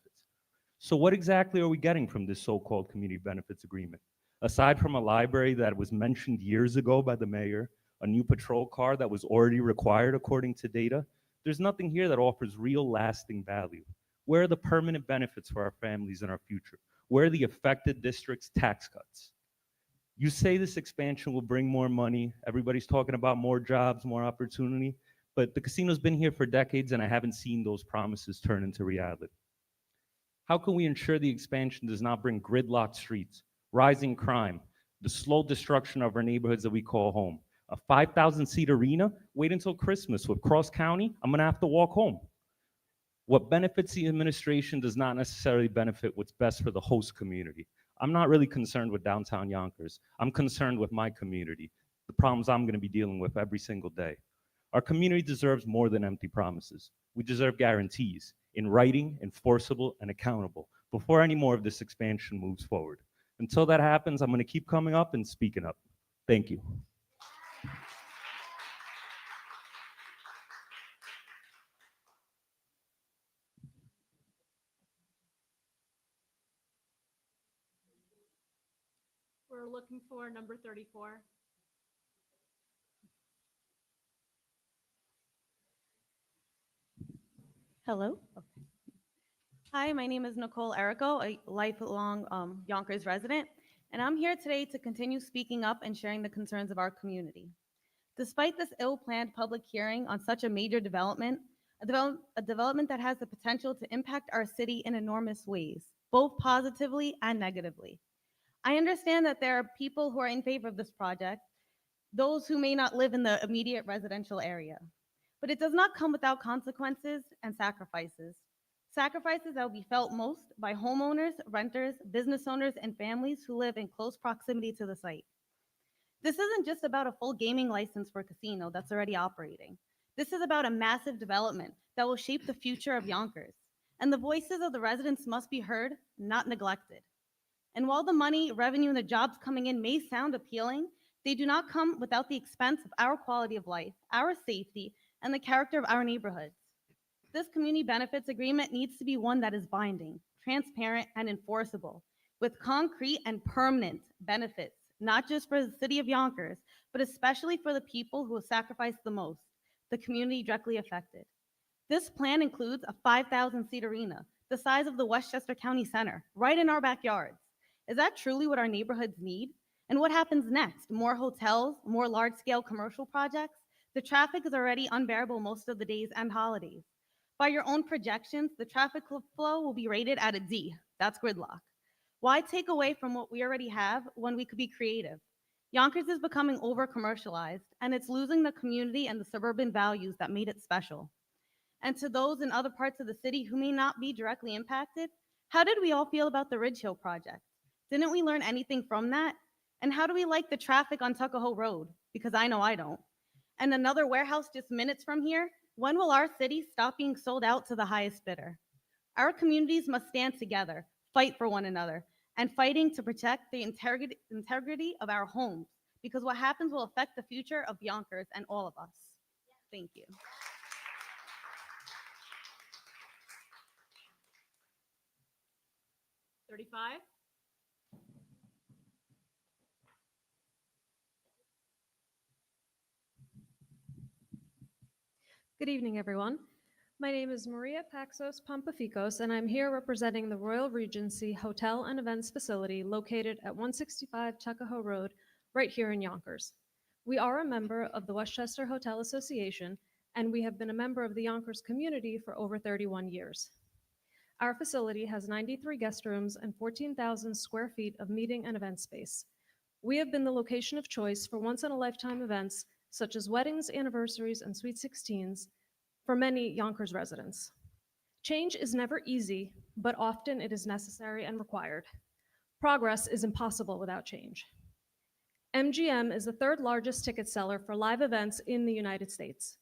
So what exactly are we getting from this so-called community benefits agreement? Aside from a library that was mentioned years ago by the mayor, a new patrol car that was already required according to data, there's nothing here that offers real lasting value. Where are the permanent benefits for our families and our future? Where are the affected districts' tax cuts? You say this expansion will bring more money. Everybody's talking about more jobs, more opportunity, but the casino's been here for decades and I haven't seen those promises turn into reality. How can we ensure the expansion does not bring gridlocked streets, rising crime, the slow destruction of our neighborhoods that we call home? A 5,000-seat arena? Wait until Christmas with Cross County? I'm gonna have to walk home. What benefits the administration does not necessarily benefit what's best for the host community. I'm not really concerned with downtown Yonkers. I'm concerned with my community, the problems I'm gonna be dealing with every single day. Our community deserves more than empty promises. We deserve guarantees in writing, enforceable, and accountable before any more of this expansion moves forward. Until that happens, I'm going to keep coming up and speaking up. Thank you. We're looking for number 34. Hello. Hi, my name is Nicole Erico, a lifelong Yonkers resident, and I'm here today to continue speaking up and sharing the concerns of our community. Despite this ill-planned public hearing on such a major development, a development that has the potential to impact our city in enormous ways, both positively and negatively. I understand that there are people who are in favor of this project, those who may not live in the immediate residential area. But it does not come without consequences and sacrifices. Sacrifices that will be felt most by homeowners, renters, business owners, and families who live in close proximity to the site. This isn't just about a full gaming license for a casino that's already operating. This is about a massive development that will shape the future of Yonkers. And the voices of the residents must be heard, not neglected. And while the money, revenue, and the jobs coming in may sound appealing, they do not come without the expense of our quality of life, our safety, and the character of our neighborhoods. This community benefits agreement needs to be one that is binding, transparent, and enforceable, with concrete and permanent benefits, not just for the city of Yonkers, but especially for the people who have sacrificed the most, the community directly affected. This plan includes a 5,000-seat arena, the size of the Westchester County Center, right in our backyards. Is that truly what our neighborhoods need? And what happens next? More hotels, more large-scale commercial projects? The traffic is already unbearable most of the days and holidays. By your own projections, the traffic flow will be rated at a D. That's gridlock. Why take away from what we already have when we could be creative? Yonkers is becoming over-commercialized, and it's losing the community and the suburban values that made it special. And to those in other parts of the city who may not be directly impacted, how did we all feel about the Ridge Hill project? Didn't we learn anything from that? And how do we like the traffic on Tuckahoe Road? Because I know I don't. And another warehouse just minutes from here, when will our city stop being sold out to the highest bidder? Our communities must stand together, fight for one another, and fighting to protect the integrity of our homes, because what happens will affect the future of Yonkers and all of us. Thank you. $35. Good evening, everyone. My name is Maria Paxos Pampaficos, and I'm here representing the Royal Regency Hotel and Events Facility located at 165 Tuckahoe Road, right here in Yonkers. We are a member of the Westchester Hotel Association, and we have been a member of the Yonkers community for over 31 years. Our facility has 93 guest rooms and 14,000 square feet of meeting and event space. We have been the location of choice for once-in-a-lifetime events such as weddings, anniversaries, and Sweet 16s for many Yonkers residents. Change is never easy, but often it is necessary and required. Progress is impossible without change. MGM is the third largest ticket seller for live events in the United States.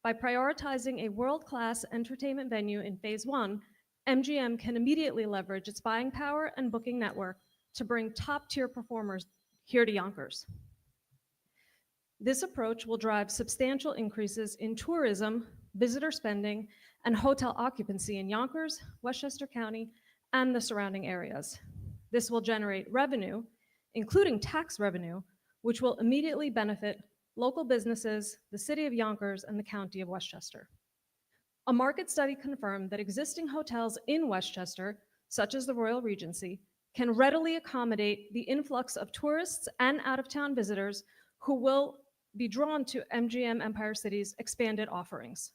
By prioritizing a world-class entertainment venue in Phase 1, MGM can immediately leverage its buying power and booking network to bring top-tier performers here to Yonkers. This approach will drive substantial increases in tourism, visitor spending, and hotel occupancy in Yonkers, Westchester County, and the surrounding areas. This will generate revenue, including tax revenue, which will immediately benefit local businesses, the city of Yonkers, and the county of Westchester. A market study confirmed that existing hotels in Westchester, such as the Royal Regency, can readily accommodate the influx of tourists and out-of-town visitors who will be drawn to MGM Empire City's expanded offerings.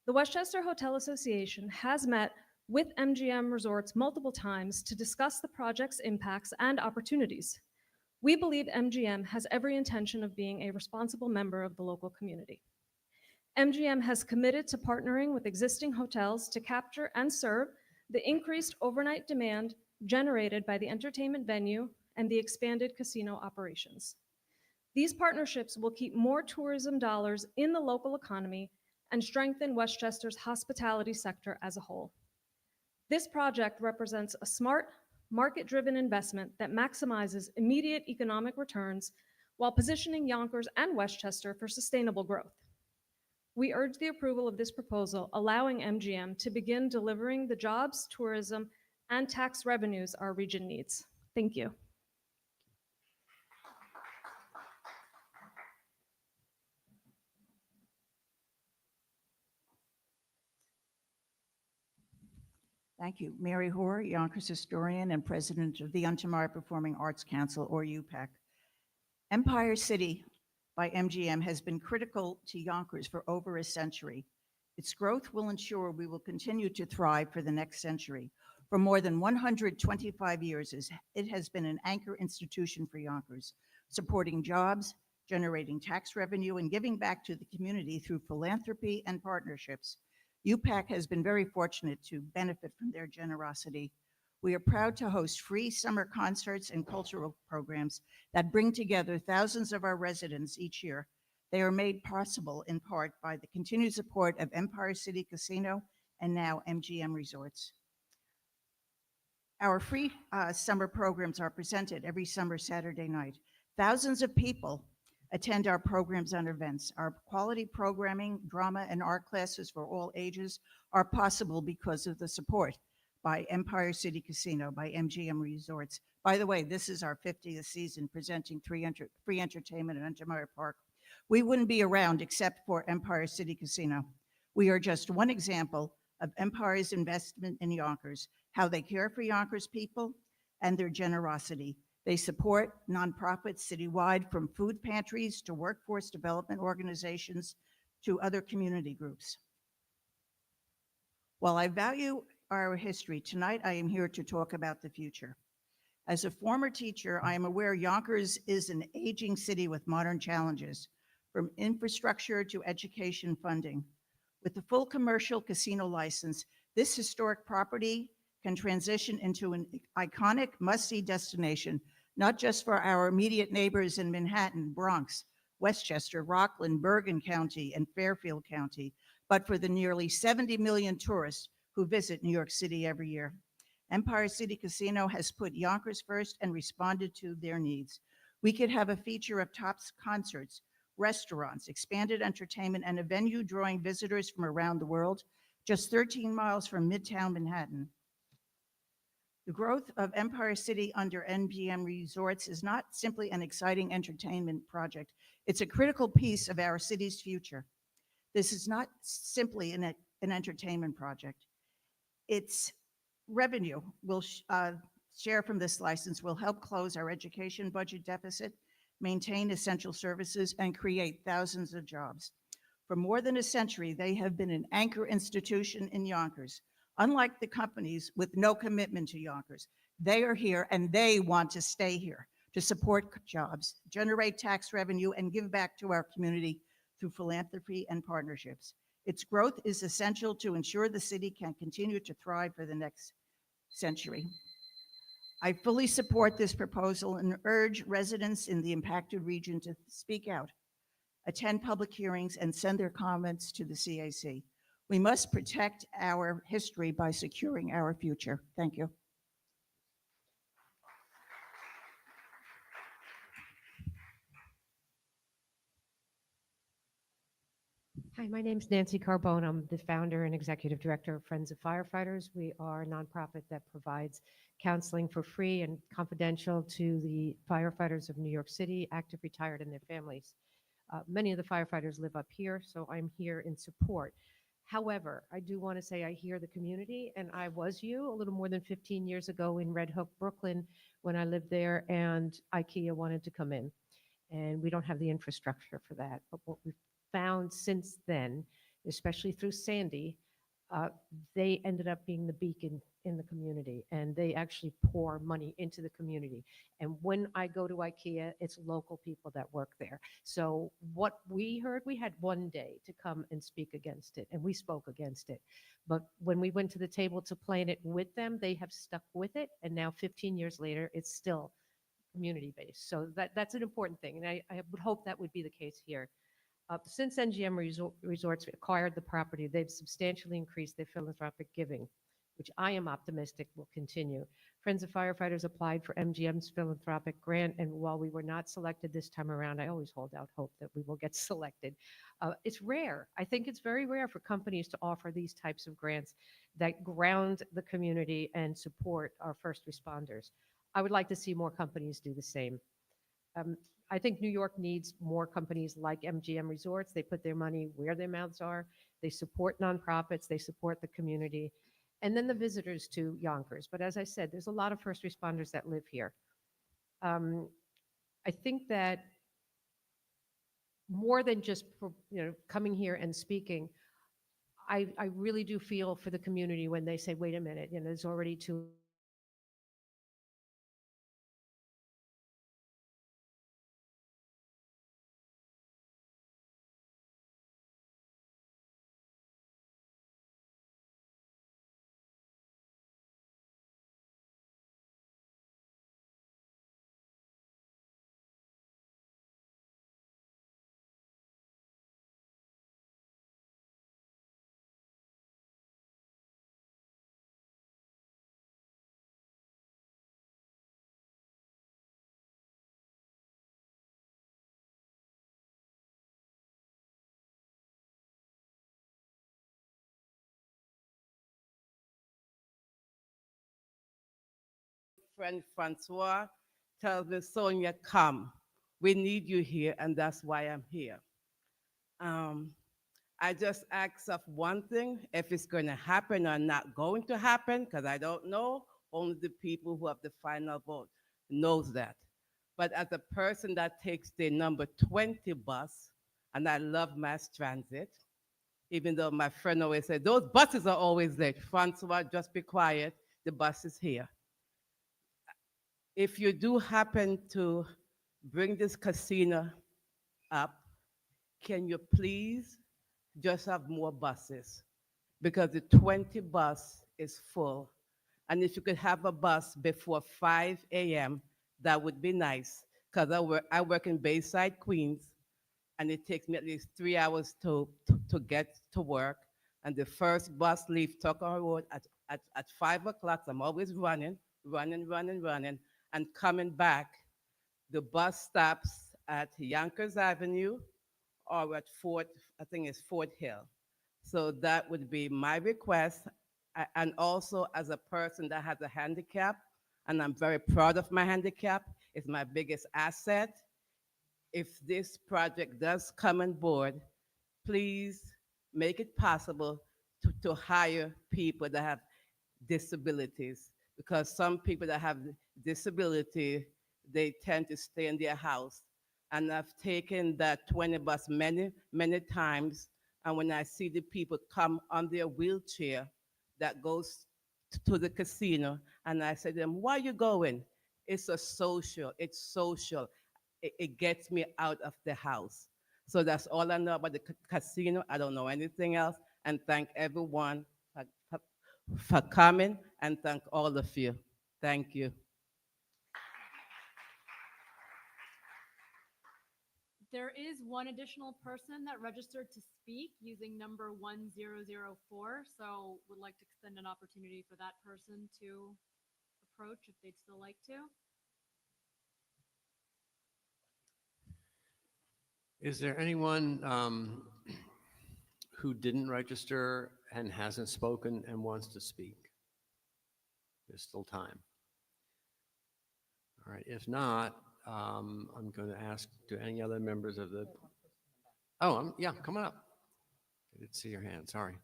The Westchester Hotel Association has met with MGM Resorts multiple times to discuss the project's impacts and opportunities. We believe MGM has every intention of being a responsible member of the local community. MGM has committed to partnering with existing hotels to capture and serve the increased overnight demand generated by the entertainment venue and the expanded casino operations. These partnerships will keep more tourism dollars in the local economy and strengthen Westchester's hospitality sector as a whole. This project represents a smart, market-driven investment that maximizes immediate economic returns while positioning Yonkers and Westchester for sustainable growth. We urge the approval of this proposal, allowing MGM to begin delivering the jobs, tourism, and tax revenues our region needs. Thank you. Thank you. Mary Hoare, Yonkers historian and president of the Untomara Performing Arts Council, or UPAC. Empire City by MGM has been critical to Yonkers for over a century. Its growth will ensure we will continue to thrive for the next century. For more than 125 years, it has been an anchor institution for Yonkers, supporting jobs, generating tax revenue, and giving back to the community through philanthropy and partnerships. UPAC has been very fortunate to benefit from their generosity. We are proud to host free summer concerts and cultural programs that bring together thousands of our residents each year. They are made possible in part by the continued support of Empire City Casino and now MGM Resorts. Our free summer programs are presented every summer Saturday night. Thousands of people attend our programs and events. Our quality programming, drama, and art classes for all ages are possible because of the support by Empire City Casino, by MGM Resorts. By the way, this is our 50th season presenting free entertainment at Untomara Park. We wouldn't be around except for Empire City Casino. We are just one example of Empire's investment in Yonkers, how they care for Yonkers people and their generosity. They support nonprofits citywide, from food pantries to workforce development organizations to other community groups. While I value our history, tonight I am here to talk about the future. As a former teacher, I am aware Yonkers is an aging city with modern challenges, from infrastructure to education funding. With the full commercial casino license, this historic property can transition into an iconic must-see destination, not just for our immediate neighbors in Manhattan, Bronx, Westchester, Rockland, Bergen County, and Fairfield County, but for the nearly 70 million tourists who visit New York City every year. Empire City Casino has put Yonkers first and responded to their needs. We could have a feature of tops concerts, restaurants, expanded entertainment, and a venue drawing visitors from around the world, just 13 miles from Midtown Manhattan. The growth of Empire City under MGM Resorts is not simply an exciting entertainment project. It's a critical piece of our city's future. This is not simply an entertainment project. Its revenue will share from this license will help close our education budget deficit, maintain essential services, and create thousands of jobs. For more than a century, they have been an anchor institution in Yonkers. Unlike the companies with no commitment to Yonkers, they are here and they want to stay here to support jobs, generate tax revenue, and give back to our community through philanthropy and partnerships. Its growth is essential to ensure the city can continue to thrive for the next century. I fully support this proposal and urge residents in the impacted region to speak out, attend public hearings, and send their comments to the CAC. We must protect our history by securing our future. Thank you. Hi, my name's Nancy Carbone. I'm the founder and executive director of Friends of Firefighters. We are a nonprofit that provides counseling for free and confidential to the firefighters of New York City, active, retired, and their families. Many of the firefighters live up here, so I'm here in support. However, I do want to say I hear the community, and I was you a little more than 15 years ago in Red Hook, Brooklyn, when I lived there, and IKEA wanted to come in. And we don't have the infrastructure for that. But what we've found since then, especially through Sandy, they ended up being the beacon in the community, and they actually pour money into the community. And when I go to IKEA, it's local people that work there. So what we heard, we had one day to come and speak against it, and we spoke against it. But when we went to the table to plan it with them, they have stuck with it, and now 15 years later, it's still community-based. So that's an important thing, and I would hope that would be the case here. Since MGM Resorts acquired the property, they've substantially increased their philanthropic giving, which I am optimistic will continue. Friends of Firefighters applied for MGM's philanthropic grant, and while we were not selected this time around, I always hold out hope that we will get selected. It's rare. I think it's very rare for companies to offer these types of grants that ground the community and support our first responders. I would like to see more companies do the same. I think New York needs more companies like MGM Resorts. They put their money where their mouths are. They support nonprofits. They support the community. And then the visitors to Yonkers. But as I said, there's a lot of first responders that live here. I think that more than just coming here and speaking, I really do feel for the community when they say, wait a minute, there's already too Friend Francois tells me, Sonia, come. We need you here, and that's why I'm here. I just ask of one thing, if it's going to happen or not going to happen, because I don't know. Only the people who have the final vote knows that. But as a person that takes the number 20 bus, and I love mass transit, even though my friend always said, those buses are always late. Francois, just be quiet. The bus is here. If you do happen to bring this casino up, can you please just have more buses? Because the 20 bus is full. And if you could have a bus before 5 a.m., that would be nice. Because I work in Bayside, Queens, and it takes me at least 3 hours to get to work. And the first bus leaves Tucker Road at 5 o'clock. I'm always running, and coming back. The bus stops at Yonkers Avenue or at Fort, I think it's Fort Hill. So that would be my request. And also as a person that has a handicap, and I'm very proud of my handicap, it's my biggest asset. If this project does come on board, please make it possible to hire people that have disabilities, because some people that have disability, they tend to stay in their house. And I've taken that 20 bus many times, and when I see the people come on their wheelchair that goes to the casino, and I say to them, why are you going? It's social. It gets me out of the house. So that's all I know about the casino. I don't know anything else. And thank everyone for coming, and thank all of you. Thank you. There is one additional person that registered to speak using number 1004, so would like to extend an opportunity for that person to approach if they'd still like to. Is there anyone who didn't register and hasn't spoken and wants to speak? There's still time. All right, if not, I'm going to ask, do any other members of the, oh, yeah, come on up. I didn't see your hand, sorry.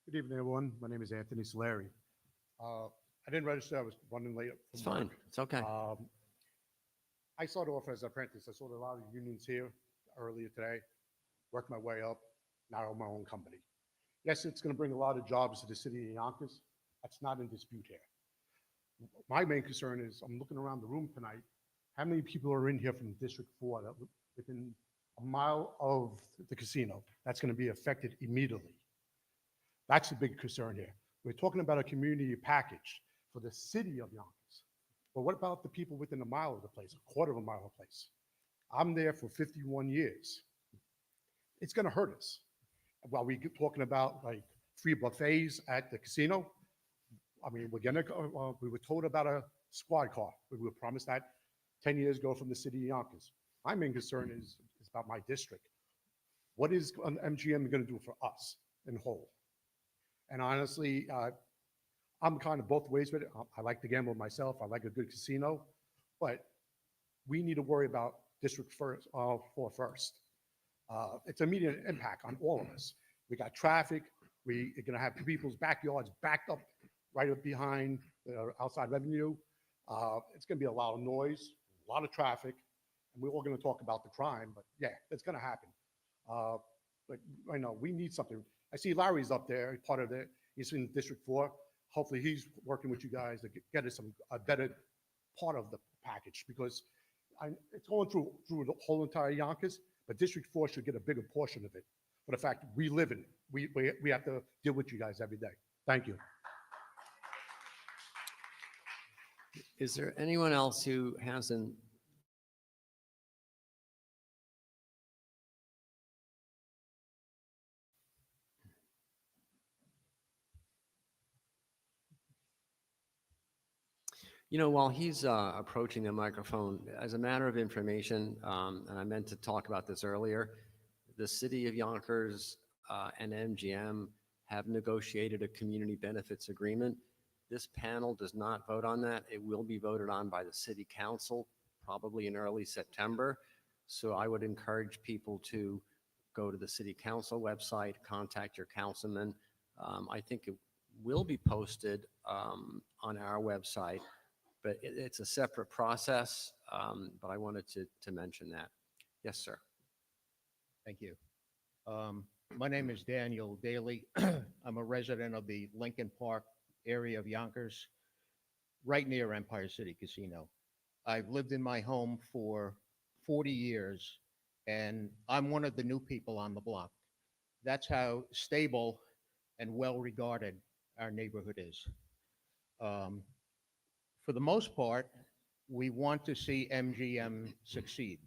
Good evening, everyone. My name is Anthony Solari. I didn't register. I was running late. It's fine. It's okay. I started off as an apprentice. I saw a lot of unions here earlier today, worked my way up, now I own my own company. Yes, it's going to bring a lot of jobs to the city of Yonkers. That's not in dispute here. My main concern is I'm looking around the room tonight. How many people are in here from District 4 that within a mile of the casino that's going to be affected immediately? That's the big concern here. We're talking about a community package for the city of Yonkers. But what about the people within a mile of the place, a quarter of a mile of the place? I'm there for 51 years. It's going to hurt us. While we're talking about like free buffets at the casino, I mean, we were told about a squad car. We were promised that 10 years ago from the city of Yonkers. My main concern is about my district. What is MGM going to do for us in whole? And honestly, I'm kind of both ways with it. I like to gamble myself. I like a good casino, but we need to worry about District 4 first. It's immediate impact on all of us. We got traffic. We are going to have people's backyards backed up right up behind the outside revenue. It's going to be a lot of noise, a lot of traffic, and we're all going to talk about the crime, but yeah, it's going to happen. But I know we need something. I see Larry's up there, part of it. He's in District 4. Hopefully he's working with you guys to get us a better part of the package, because it's going through the whole entire Yonkers, but District 4 should get a bigger portion of it for the fact that we live in it. We have to deal with you guys every day. Thank you. Is there anyone else who hasn't? You know, while he's approaching the microphone, as a matter of information, and I meant to talk about this earlier, the city of Yonkers and MGM have negotiated a community benefits agreement. This panel does not vote on that. It will be voted on by the city council, probably in early September. So I would encourage people to go to the city council website, contact your councilman. I think will be posted on our website, but it's a separate process, but I wanted to mention that. Yes, sir. Thank you. My name is Daniel Daly. I'm a resident of the Lincoln Park area of Yonkers, right near Empire City Casino. I've lived in my home for 40 years, and I'm one of the new people on the block. That's how stable and well-regarded our neighborhood is. For the most part, we want to see MGM succeed.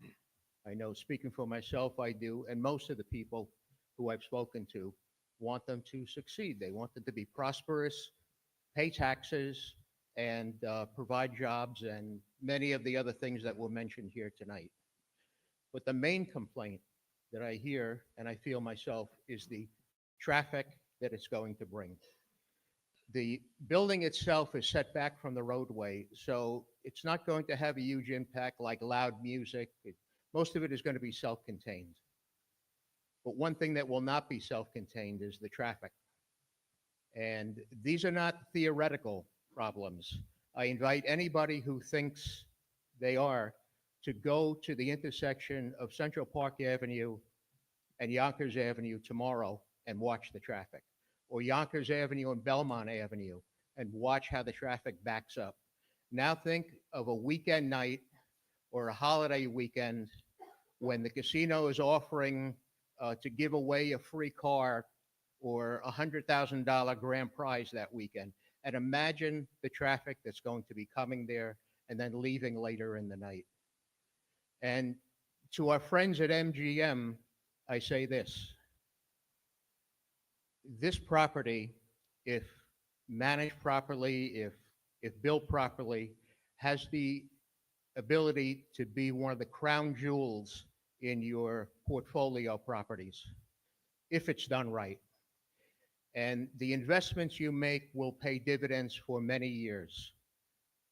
I know, speaking for myself, I do, and most of the people who I've spoken to want them to succeed. They want them to be prosperous, pay taxes, and provide jobs and many of the other things that were mentioned here tonight. But the main complaint that I hear and I feel myself is the traffic that it's going to bring. The building itself is set back from the roadway, so it's not going to have a huge impact like loud music. Most of it is going to be self-contained. But one thing that will not be self-contained is the traffic. And these are not theoretical problems. I invite anybody who thinks they are to go to the intersection of Central Park Avenue and Yonkers Avenue tomorrow and watch the traffic, or Yonkers Avenue and Belmont Avenue and watch how the traffic backs up. Now think of a weekend night or a holiday weekend when the casino is offering to give away a free car or a $100,000 grand prize that weekend. And imagine the traffic that's going to be coming there and then leaving later in the night. And to our friends at MGM, I say this. This property, if managed properly, if built properly, has the ability to be one of the crown jewels in your portfolio properties, if it's done right. And the investments you make will pay dividends for many years.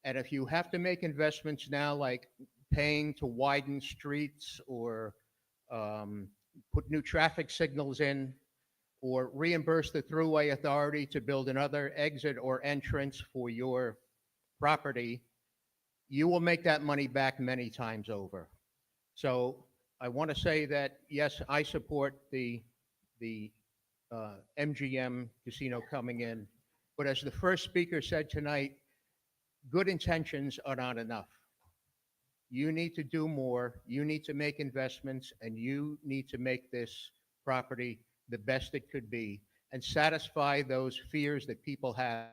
And if you have to make investments now, like paying to widen streets or put new traffic signals in, or reimburse the Thruway Authority to build another exit or entrance for your property, you will make that money back many times over. So I want to say that, yes, I support the MGM casino coming in, but as the first speaker said tonight, good intentions are not enough. You need to do more, you need to make investments, and you need to make this property the best it could be and satisfy those fears that people have.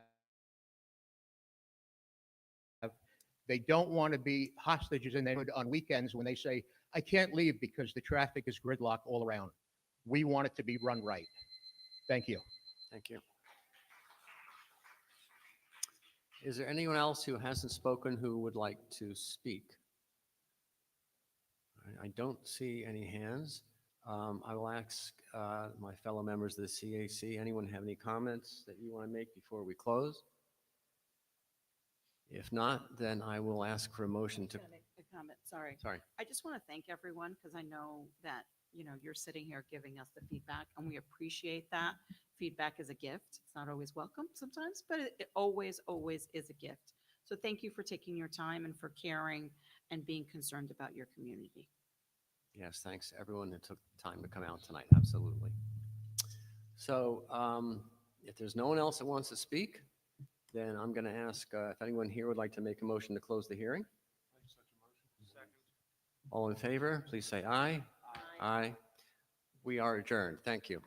They don't want to be hostages in their neighborhood on weekends when they say, I can't leave because the traffic is gridlock all around. We want it to be run right. Thank you. Thank you. Is there anyone else who hasn't spoken who would like to speak? I don't see any hands. I will ask my fellow members of the CAC, anyone have any comments that you want to make before we close? If not, then I will ask for a motion to. A comment, sorry. Sorry. I just want to thank everyone because I know that, you're sitting here giving us the feedback and we appreciate that. Feedback is a gift. It's not always welcome sometimes, but it always, always is a gift. So thank you for taking your time and for caring and being concerned about your community. Yes, thanks everyone that took the time to come out tonight. Absolutely. So if there's no one else that wants to speak, then I'm going to ask if anyone here would like to make a motion to close the hearing. All in favor, please say aye. Aye. We are adjourned. Thank you.